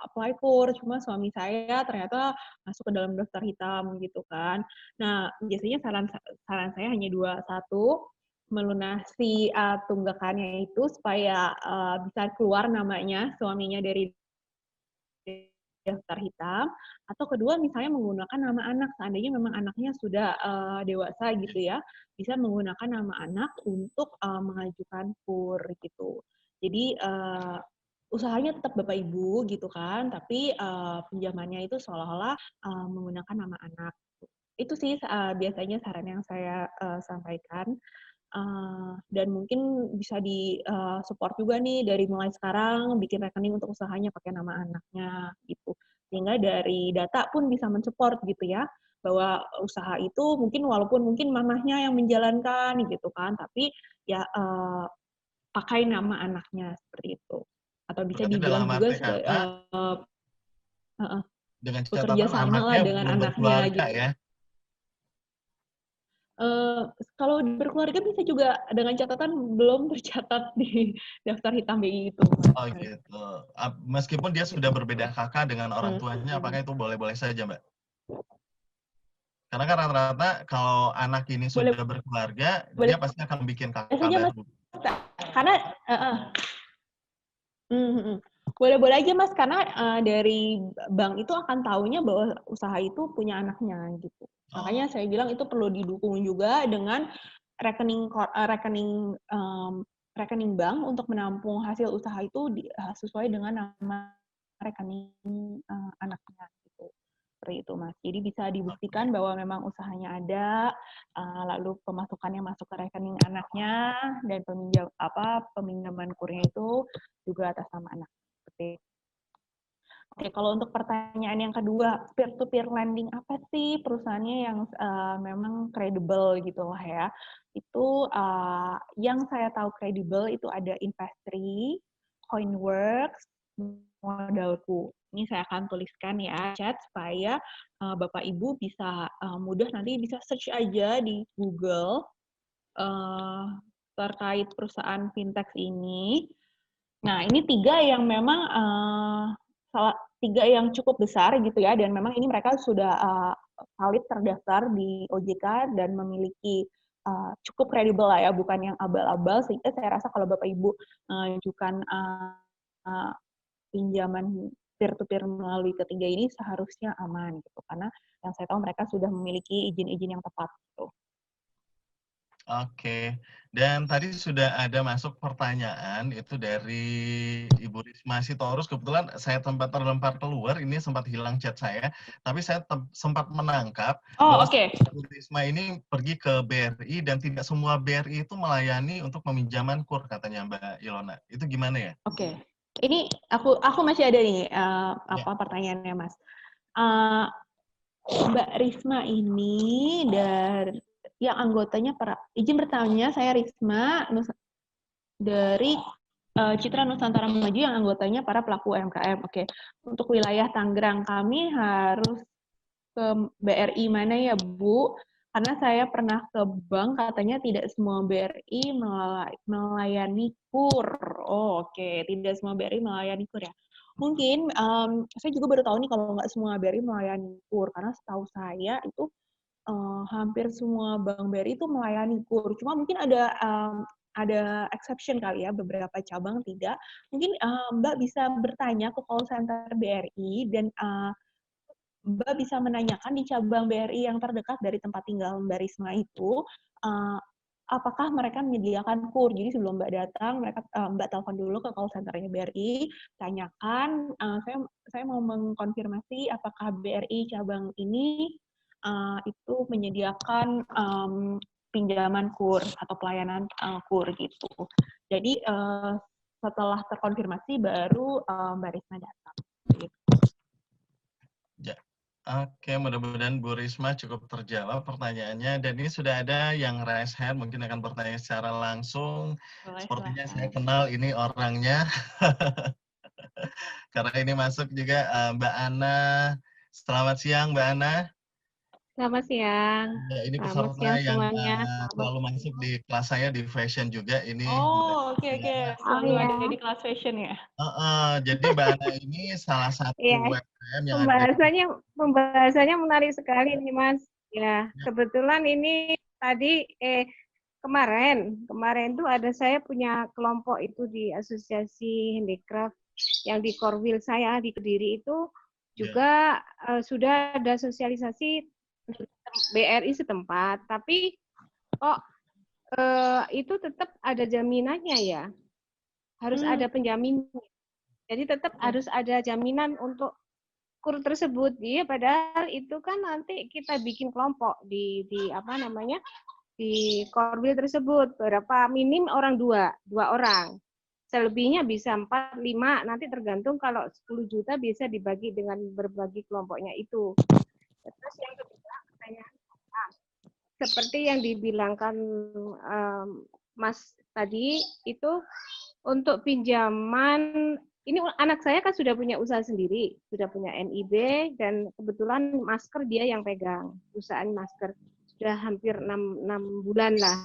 apply KUR, cuma suami saya ternyata masuk ke dalam daftar hitam gitu kan. Nah, biasanya saran saya hanya dua. Satu, melunasi tunggakannya itu supaya bisa keluar namanya suaminya dari daftar hitam, atau kedua misalnya menggunakan nama anak, seandainya memang anaknya sudah dewasa gitu ya, bisa menggunakan nama anak untuk mengajukan KUR gitu. Jadi usahanya tetap Bapak Ibu gitu kan, tapi pinjamannya itu seolah-olah menggunakan nama anak. Itu sih biasanya saran yang saya sampaikan. Dan mungkin bisa di-support juga nih dari mulai sekarang bikin rekening untuk usahanya pakai nama anaknya gitu. Sehingga dari data pun bisa men-support gitu ya, bahwa usaha itu mungkin walaupun mungkin mamahnya yang menjalankan gitu kan, tapi ya pakai nama anaknya seperti itu. Atau bisa Berarti dibilang dalam juga arti kata, dengan bekerja catatan sama lah anaknya dengan belum anaknya berkeluarga gitu. ya? Kalau berkeluarga bisa juga dengan catatan belum tercatat di daftar hitam BI itu, Oh Mas. gitu. Meskipun dia sudah Gitu. berbeda kakak dengan orang tuanya, Hmm. apakah itu boleh-boleh saja, Mbak? Karena kan rata-rata kalau anak ini Boleh sudah berkeluarga, dia boleh pasti akan bikin kakak saja Mas, baru. karena boleh-boleh aja Mas, karena dari bank itu akan taunya bahwa usaha itu punya anaknya gitu. Oh, Makanya saya bilang itu perlu didukung juga dengan rekening rekening bank untuk menampung hasil usaha itu sesuai dengan nama rekening anaknya gitu. Seperti itu Mas. Jadi bisa oke. dibuktikan bahwa memang usahanya ada, lalu pemasukannya masuk ke rekening anaknya dan peminjaman kurnya itu juga atas nama anak. Seperti Oke, kalau untuk pertanyaan yang kedua, peer-to-peer lending apa sih perusahaannya yang memang kredibel gitu lah ya? Itu yang saya tahu kredibel itu ada Investri, Coinworks, Modalku. Ini saya akan tuliskan ya chat supaya Bapak Ibu bisa mudah nanti bisa search aja di Google uh, terkait perusahaan fintech ini. Nah, ini tiga yang memang tiga yang cukup besar gitu ya, dan memang ini mereka sudah valid terdaftar di OJK dan memiliki cukup kredibel lah ya, bukan yang abal-abal. Sehingga saya rasa kalau Bapak Ibu mengajukan pinjaman peer-to-peer melalui ketiga ini seharusnya aman gitu, karena yang saya tahu mereka sudah memiliki izin-izin yang tepat gitu. Oke, dan tadi sudah ada masuk pertanyaan itu dari Ibu Risma Sitorus. Kebetulan saya tempat terlempar keluar, ini sempat hilang chat saya, tapi saya sempat menangkap Oh, bahwa oke. Ibu Risma ini pergi ke BRI dan tidak semua BRI itu melayani untuk peminjaman KUR katanya Mbak Ilona. Itu gimana ya? Oke. Ini aku masih ada nih Ya. pertanyaannya Mas. Uh, Mbak Risma ini dari yang anggotanya izin bertanya, saya Risma dari Citra Nusantara Maju yang anggotanya para pelaku UMKM. Oke. Untuk wilayah Tangerang kami harus ke BRI mana ya Bu? Karena saya pernah ke bank katanya tidak semua BRI melayani KUR. Oh, oke, tidak semua BRI melayani KUR ya. Mungkin saya juga baru tahu nih kalau nggak semua BRI melayani KUR, karena setahu saya itu hampir semua bank BRI itu melayani KUR. Cuma mungkin ada exception kali ya, beberapa cabang tidak. Mungkin Mbak bisa bertanya ke call center BRI dan Mbak bisa menanyakan di cabang BRI yang terdekat dari tempat tinggal Mbak Risma itu, apakah mereka menyediakan KUR. Jadi sebelum Mbak datang, Mbak telepon dulu ke call center-nya BRI, tanyakan, saya mau mengkonfirmasi apakah BRI cabang ini itu menyediakan pinjaman KUR atau pelayanan KUR gitu. Jadi setelah terkonfirmasi baru Mbak Risma datang. Gitu. Ya. Oke, mudah-mudahan Bu Risma cukup terjawab pertanyaannya. Dan ini sudah ada yang raise hand, mungkin akan bertanya secara langsung. Boleh, Sepertinya saya silahkan. kenal ini orangnya. Karena ini masuk juga Mbak Ana. Selamat siang, Mbak Ana. Selamat siang. Ya, ini Selamat peserta siang yang semuanya. selalu masuk di kelas saya di fashion juga. Ini Mbak Oh, oke, oke. Ana. Oh Selalu iya, ada di kelas fashion ya? Jadi Mbak Ana ini salah satu iya. UMKM yang ada di Pembahasannya menarik sekali nih Mas. Ya, ya, kebetulan ini tadi kemarin tuh ada saya punya kelompok itu di Asosiasi Handicraft yang di Korwil saya di Kediri itu ya. juga sudah ada sosialisasi BRI setempat, tapi kok itu tetap ada jaminannya ya, harus ada penjamin. Jadi tetap harus ada jaminan untuk KUR tersebut. Iya, padahal itu kan nanti kita bikin kelompok di apa namanya, di Korwil tersebut. Berapa minim orang dua orang. Selebihnya bisa 4, 5, nanti tergantung kalau 10 juta bisa dibagi dengan berbagi kelompoknya itu. Terus yang kedua, pertanyaan seperti yang dibilangkan Mas tadi, itu untuk pinjaman, ini anak saya kan sudah punya usaha sendiri, sudah punya NIB, dan kebetulan masker dia yang pegang, perusahaan masker. Sudah hampir 6 bulan lah.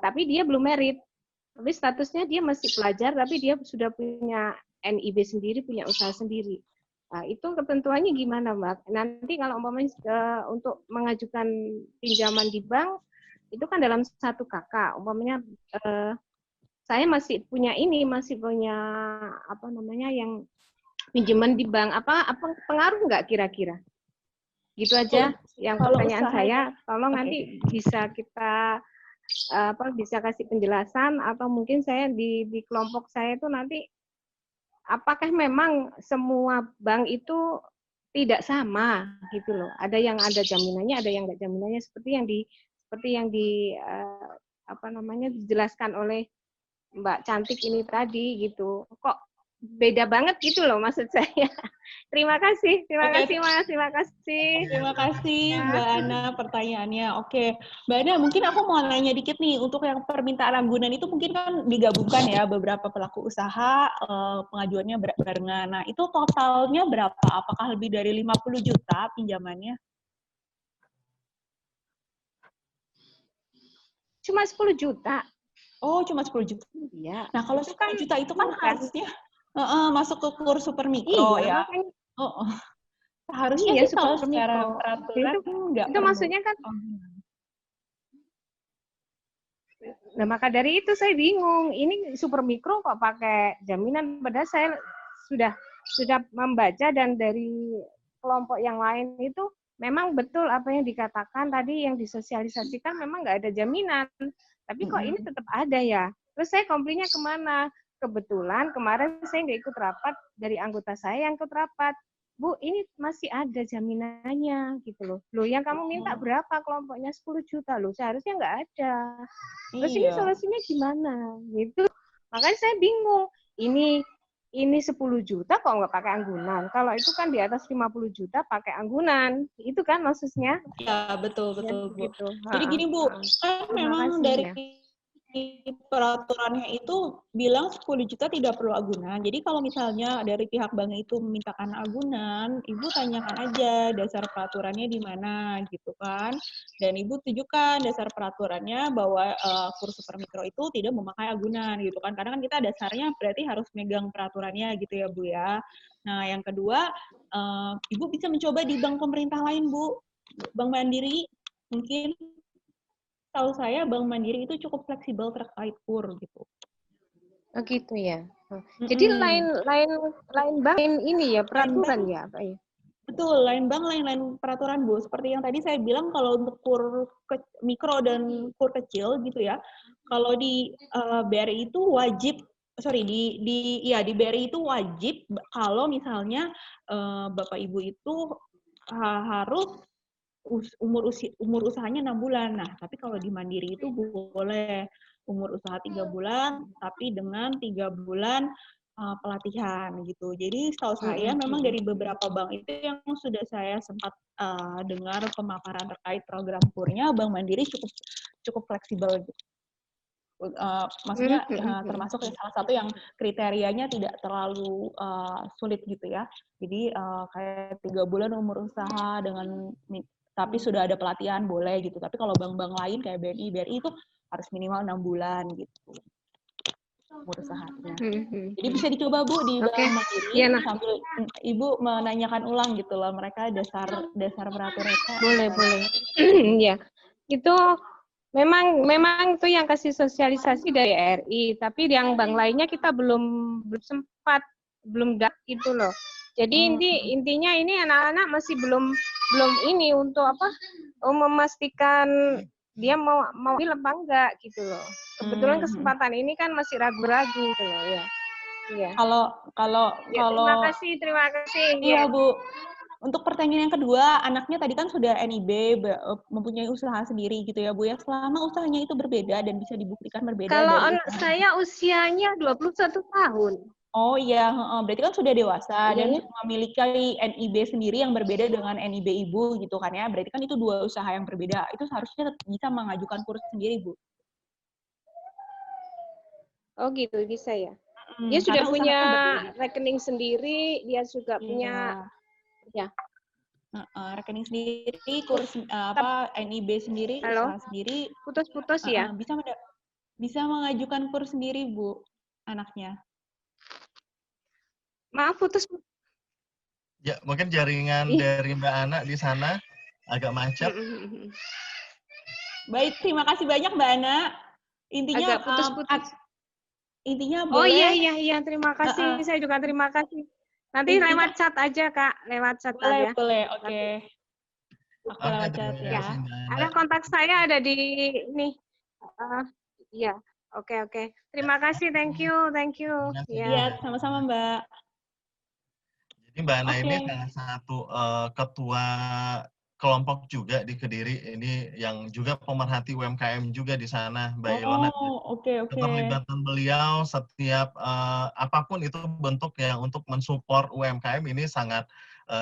Tapi dia belum merit. Tapi statusnya dia masih pelajar, tapi dia sudah punya NIB sendiri, punya usaha sendiri. Nah, itu ketentuannya gimana, Mbak? Nanti kalau umpamanya untuk mengajukan pinjaman di bank, itu kan dalam satu kakak. Umpamanya saya masih punya apa namanya, yang pinjaman di bank, apa pengaruh nggak kira-kira? Gitu aja yang pertanyaan saya. Tolong nanti bisa kita bisa kasih penjelasan, atau mungkin saya di kelompok saya itu nanti apakah memang semua bank itu tidak sama gitu loh. Ada yang ada jaminannya, ada yang nggak jaminannya, seperti yang apa namanya, dijelaskan oleh Mbak Cantik ini tadi gitu. Kok beda banget gitu loh maksud saya. Terima kasih Mas, terima kasih. Terima kasih Mbak Ana pertanyaannya. Oke, Mbak Ana, mungkin aku mau nanya dikit nih, untuk yang permintaan agunan itu mungkin kan digabungkan ya beberapa pelaku usaha, pengajuannya barengan. Nah, itu totalnya berapa? Apakah lebih dari 50 juta pinjamannya? Cuma 10 juta. Oh, cuma 10 juta. Iya. Nah, kalau 10 juta itu kan harusnya masuk ke KUR Super Mikro ya. Makanya, harusnya iya, sih kalau Super secara Mikro. peraturan Itu maksudnya kan. Nah, maka dari itu saya bingung. Ini Super Mikro kok pakai jaminan, padahal saya sudah membaca dan dari kelompok yang lain itu memang betul apa yang dikatakan tadi, yang disosialisasikan memang nggak ada jaminan. Tapi kok ini tetap ada ya. Terus saya komplainnya kemana? Kebetulan kemarin saya nggak ikut rapat, dari anggota saya yang ikut rapat. Bu, ini masih ada jaminannya gitu loh. Loh, yang kamu minta berapa kelompoknya? 10 juta loh. Seharusnya nggak ada. Terus ini solusinya gimana? Gitu. Makanya saya bingung. Ini 10 juta kok nggak pakai anggunan. Kalau itu kan di atas 50 juta pakai anggunan. Itu kan maksudnya? Ya, betul, Ya, Bu. gitu. Jadi gini, Bu, kan memang dari peraturannya itu bilang 10 juta tidak perlu agunan. Jadi kalau misalnya dari pihak bank itu memintakan agunan, Ibu tanyakan aja dasar peraturannya di mana gitu kan. Dan Ibu tunjukkan dasar peraturannya bahwa KUR Super Mikro itu tidak memakai agunan gitu kan. Karena kan kita dasarnya berarti harus megang peraturannya gitu ya, Bu ya. Nah, yang kedua, Ibu bisa mencoba di bank pemerintah lain, Bu. Bank Mandiri mungkin. Tahu saya Bank Mandiri itu cukup fleksibel terkait KUR gitu. Oh gitu ya. Jadi lain bank ini ya, peraturan ya, Pak ya. Betul, lain bank lain peraturan, Bu. Seperti yang tadi saya bilang, kalau untuk KUR mikro dan KUR kecil gitu ya. Kalau di BRI itu wajib, di BRI itu wajib kalau misalnya Bapak Ibu itu harus umur usahanya 6 bulan. Nah, tapi kalau di Mandiri itu boleh umur usaha 3 bulan, tapi dengan 3 bulan pelatihan gitu. Jadi setahu saya memang dari beberapa bank itu yang sudah saya sempat dengar pemaparan terkait program KUR-nya, Bank Mandiri cukup fleksibel gitu. Maksudnya termasuk salah satu yang kriterianya tidak terlalu sulit gitu ya. Jadi kayak 3 bulan umur usaha dengan tapi sudah ada pelatihan boleh gitu. Tapi kalau bank-bank lain kayak BNI, BRI itu harus minimal 6 bulan gitu umur usahanya. Jadi bisa dicoba Bu di Bank Mandiri sambil Ibu menanyakan ulang gitu loh mereka dasar peraturannya. Boleh. Ya. Itu memang itu yang kasih sosialisasi dari RI, tapi yang bank lainnya kita belum sempat, belum gitu loh. Jadi intinya ini anak-anak masih belum ini untuk memastikan dia mau apa enggak gitu loh. Kebetulan kesempatan ini kan masih ragu-ragu gitu loh ya. Iya. Kalau Ya, terima kasih. iya Ya. Bu. Untuk pertanyaan yang kedua, anaknya tadi kan sudah NIB, mempunyai usaha sendiri gitu ya Bu ya. Selama usahanya itu berbeda dan bisa dibuktikan berbeda Kalau dari anak saya usianya 21 tahun. Oh iya, berarti kan sudah dewasa Iya dan ya. memiliki NIB sendiri yang berbeda dengan NIB ibu gitu kan ya. Berarti kan itu dua usaha yang berbeda. Itu seharusnya bisa mengajukan kurs sendiri Bu. Oh gitu, bisa ya. Dia sudah Karena punya usahanya berbeda. rekening sendiri, dia juga punya Iya. ya. Rekening sendiri, kurs NIB sendiri, Halo, usaha sendiri, putus-putus ya. bisa mengajukan kurs sendiri Bu, anaknya. Maaf, putus. Ya, mungkin jaringan dari Mbak Ana di sana agak macet. Baik, terima kasih banyak Mbak Ana. Intinya Agak putus-putus. Intinya Oh boleh. iya, terima kasih. Saya juga terima kasih. Nanti Intinya, lewat chat aja Kak, lewat chat aja. Boleh, oke. Aku lewat chat ya. Ada kontak saya ada di ini. Iya, oke. Terima kasih, thank you. Iya, sama-sama Mbak. Jadi Mbak Ana ini salah satu ketua kelompok juga di Kediri ini yang juga pemerhati UMKM juga di sana, Mbak Ilona. Oke. Keterlibatan beliau setiap apapun itu bentuk yang untuk mensupport UMKM ini sangat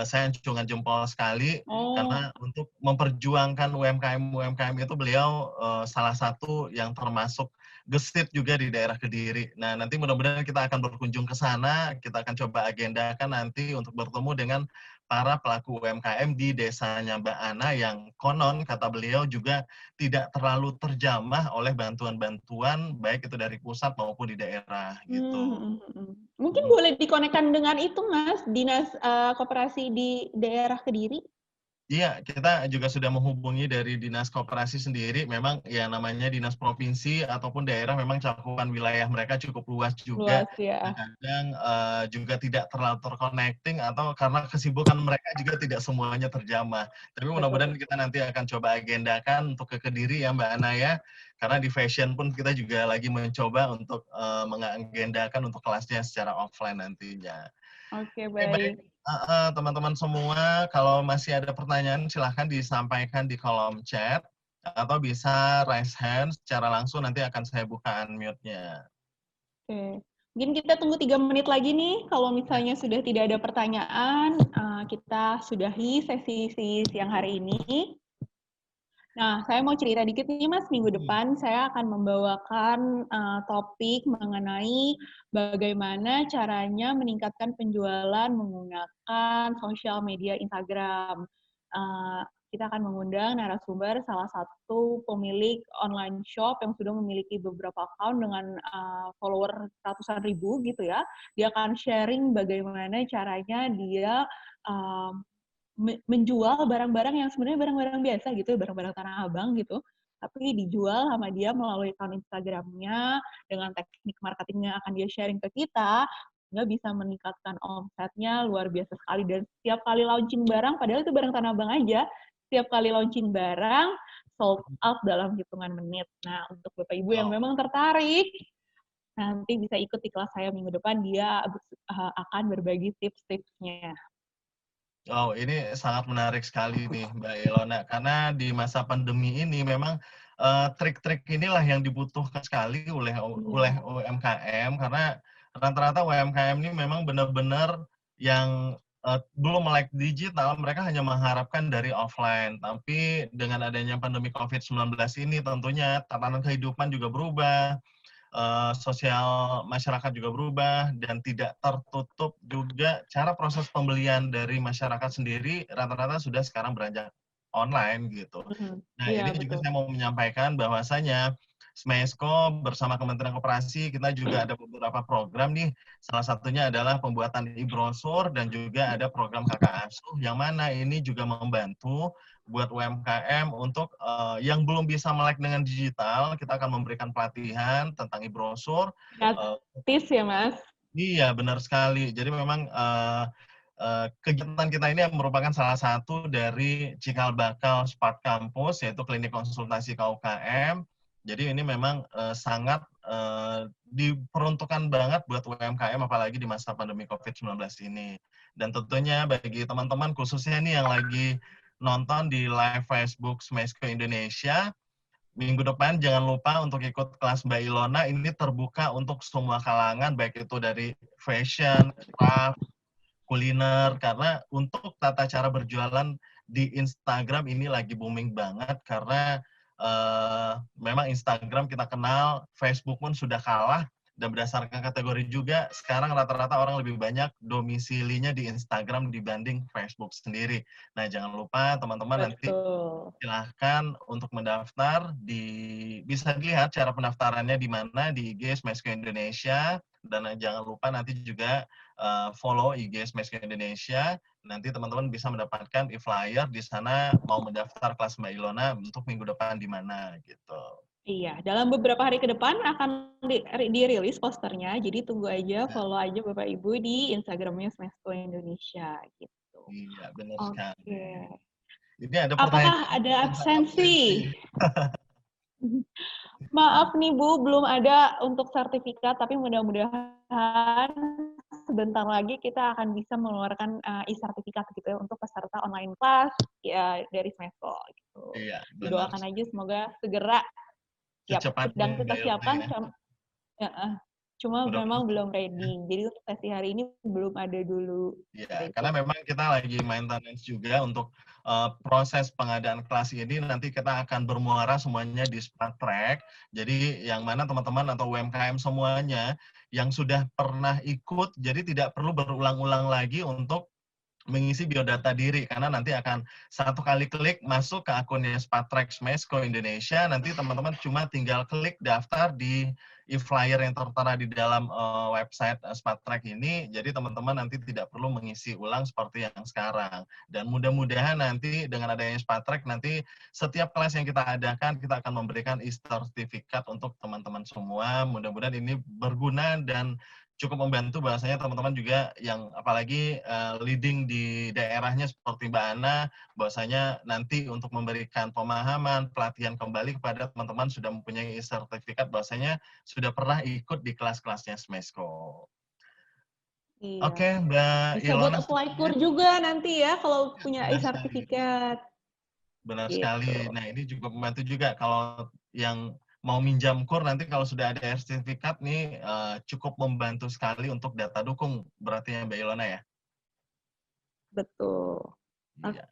saya acungan jempol sekali karena untuk memperjuangkan UMKM itu beliau salah satu yang termasuk gesit juga di daerah Kediri. Nah, nanti mudah-mudahan kita akan berkunjung ke sana, kita akan coba agendakan nanti untuk bertemu dengan para pelaku UMKM di desanya Mbak Ana yang konon, kata beliau, juga tidak terlalu terjamah oleh bantuan-bantuan, baik itu dari pusat maupun di daerah, gitu. Mungkin boleh dikonekkan dengan itu, Mas, Dinas Koperasi di daerah Kediri? Iya, kita juga sudah menghubungi dari Dinas Koperasi sendiri. Memang ya namanya dinas provinsi ataupun daerah memang cakupan wilayah mereka cukup luas juga. Luas ya. Kadang juga tidak terlalu terconnecting atau karena kesibukan mereka juga tidak semuanya terjamah. Tapi mudah-mudahan kita nanti akan coba agendakan untuk ke Kediri ya Mbak Ana ya. Karena di fashion pun kita juga lagi mencoba untuk mengagendakan untuk kelasnya secara offline nantinya. Oke, baik. Teman-teman semua, kalau masih ada pertanyaan silahkan disampaikan di kolom chat atau bisa raise hand secara langsung, nanti akan saya buka unmute-nya. Oke. Mungkin kita tunggu 3 menit lagi nih. Kalau misalnya sudah tidak ada pertanyaan, kita sudahi sesi siang hari ini. Nah, saya mau cerita dikit nih Mas, minggu depan saya akan membawakan topik mengenai bagaimana caranya meningkatkan penjualan menggunakan sosial media Instagram. Kita akan mengundang narasumber salah satu pemilik online shop yang sudah memiliki beberapa account dengan follower ratusan ribu gitu ya. Dia akan sharing bagaimana caranya dia menjual barang-barang yang sebenarnya barang-barang biasa gitu, barang-barang Tanah Abang gitu, tapi dijual sama dia melalui akun Instagram-nya, dengan teknik marketingnya akan dia sharing ke kita, sehingga bisa meningkatkan omsetnya luar biasa sekali. Dan setiap kali launching barang, padahal itu barang Tanah Abang aja, setiap kali launching barang, sold out dalam hitungan menit. Nah, untuk Bapak Ibu yang memang tertarik, nanti bisa ikut di kelas saya minggu depan, dia akan berbagi tips-tipsnya. Oh, ini sangat menarik sekali nih Mbak Ilona, karena di masa pandemi ini memang trik-trik inilah yang dibutuhkan sekali oleh UMKM, karena rata-rata UMKM ini memang benar-benar yang belum melek digital, mereka hanya mengharapkan dari offline. Tapi dengan adanya pandemi COVID-19 ini tentunya tatanan kehidupan juga berubah, sosial masyarakat juga berubah, dan tidak tertutup juga cara proses pembelian dari masyarakat sendiri rata-rata sudah sekarang beranjak online gitu. Nah, ini juga saya mau menyampaikan bahwasanya Smesco bersama Kementerian Koperasi kita juga ada beberapa program nih. Salah satunya adalah pembuatan e-brosur dan juga ada program kakak asuh yang mana ini juga membantu buat UMKM untuk yang belum bisa melek dengan digital, kita akan memberikan pelatihan tentang e-brosur. Gratis ya, Mas? Iya, benar sekali. Jadi memang kegiatan kita ini merupakan salah satu dari cikal bakal Smart Campus, yaitu klinik konsultasi KUKM, Jadi ini memang sangat diperuntukkan banget buat UMKM apalagi di masa pandemi COVID-19 ini. Dan tentunya bagi teman-teman khususnya nih yang lagi nonton di live Facebook Smesco Indonesia, minggu depan jangan lupa untuk ikut kelas Mbak Ilona. Ini terbuka untuk semua kalangan, baik itu dari fashion, craft, kuliner, karena untuk tata cara berjualan di Instagram ini lagi booming banget karena memang Instagram kita kenal, Facebook pun sudah kalah, dan berdasarkan kategori juga sekarang rata-rata orang lebih banyak domisilinya di Instagram dibanding Facebook sendiri. Nah, jangan lupa teman-teman nanti silahkan untuk mendaftar, bisa dilihat cara pendaftarannya di mana di IG Smesco Indonesia, dan jangan lupa nanti juga follow IG Smesco Indonesia. Nanti teman-teman bisa mendapatkan e-flyer di sana mau mendaftar kelas Mbak Ilona untuk minggu depan di mana gitu. Iya, dalam beberapa hari ke depan akan dirilis posternya, jadi tunggu aja, follow aja Bapak Ibu di Instagramnya Smesco Indonesia gitu. Iya, benar sekali. Oke. Ini ada Apakah pertanyaan ada absensi? Maaf nih Bu, belum ada untuk sertifikat, tapi mudah-mudahan sebentar lagi kita akan bisa mengeluarkan e-sertifikat gitu ya untuk peserta online class ya dari Smesco gitu. Iya, Didoakan aja semoga segera sedang kita siapkan. Cuma memang belum ready. Jadi untuk sesi hari ini belum ada dulu. Ya, karena memang kita lagi maintenance juga untuk proses pengadaan kelas ini, nanti kita akan bermuara semuanya di SmartTrack. Jadi yang mana teman-teman atau UMKM semuanya yang sudah pernah ikut, jadi tidak perlu berulang-ulang lagi untuk mengisi biodata diri, karena nanti akan satu kali klik masuk ke akunnya SmartTrack Smesco Indonesia, nanti teman-teman cuma tinggal klik daftar di e-flyer yang tertera di dalam website SmartTrack ini, jadi teman-teman nanti tidak perlu mengisi ulang seperti yang sekarang. Dan mudah-mudahan nanti dengan adanya SmartTrack, nanti setiap kelas yang kita adakan, kita akan memberikan e-sertifikat untuk teman-teman semua. Mudah-mudahan ini berguna dan cukup membantu, bahwasanya teman-teman juga yang apalagi leading di daerahnya seperti Mbak Ana, bahwasanya nanti untuk memberikan pemahaman, pelatihan kembali kepada teman-teman sudah mempunyai sertifikat, bahwasanya sudah pernah ikut di kelas-kelasnya Smesco. Iya. Oke, Mbak bisa Ilona. Bisa buat apply kur juga nanti ya kalau punya e-sertifikat. Benar gitu. sekali. Nah, ini juga membantu juga kalau yang mau minjam kur nanti kalau sudah ada sertifikat nih cukup membantu sekali untuk data dukung berarti ya Mbak Ilona ya. Betul. Iya.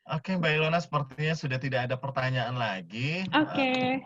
Oke, Mbak Ilona sepertinya sudah tidak ada pertanyaan lagi. Oke.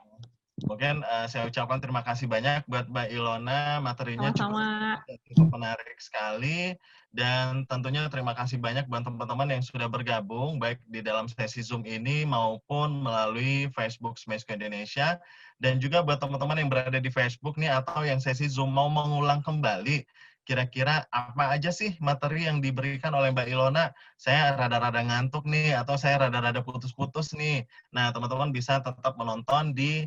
Mungkin saya ucapkan terima kasih banyak buat Mbak Ilona, materinya cukup menarik sekali. Dan tentunya terima kasih banyak buat teman-teman yang sudah bergabung, baik di dalam sesi Zoom ini maupun melalui Facebook Smesco Indonesia. Dan juga buat teman-teman yang berada di Facebook nih atau yang sesi Zoom mau mengulang kembali, kira-kira apa aja sih materi yang diberikan oleh Mbak Ilona? Saya rada-rada ngantuk nih, atau saya rada-rada putus-putus nih. Nah, teman-teman bisa tetap menonton di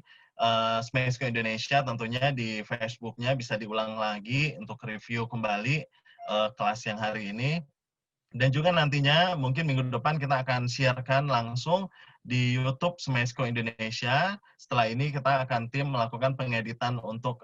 Smesco Indonesia, tentunya di Facebook-nya bisa diulang lagi untuk review kembali kelas yang hari ini. Dan juga nantinya mungkin minggu depan kita akan siarkan langsung di YouTube Smesco Indonesia. Setelah ini kita akan tim melakukan pengeditan untuk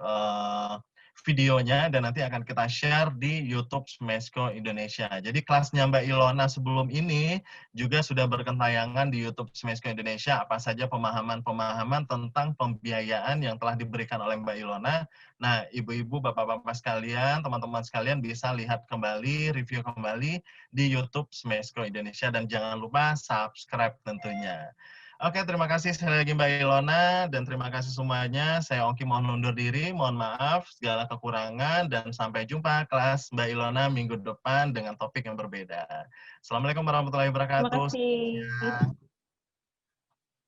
videonya dan nanti akan kita share di YouTube Smesco Indonesia. Jadi kelasnya Mbak Ilona sebelum ini juga sudah berkentayangan di YouTube Smesco Indonesia, apa saja pemahaman-pemahaman tentang pembiayaan yang telah diberikan oleh Mbak Ilona. Nah, ibu-ibu, bapak-bapak sekalian, teman-teman sekalian bisa lihat kembali, review kembali di YouTube Smesco Indonesia, dan jangan lupa subscribe tentunya. Oke, terima kasih sekali lagi Mbak Ilona, dan terima kasih semuanya. Saya Ongki mohon undur diri, mohon maaf segala kekurangan, dan sampai jumpa kelas Mbak Ilona minggu depan dengan topik yang berbeda. Assalamualaikum warahmatullahi wabarakatuh. Terima kasih.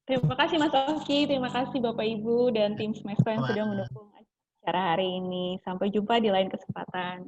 Terima kasih Mas Ongki, terima kasih Bapak Ibu dan tim Smesco yang sudah mendukung acara hari ini. Sampai jumpa di lain kesempatan.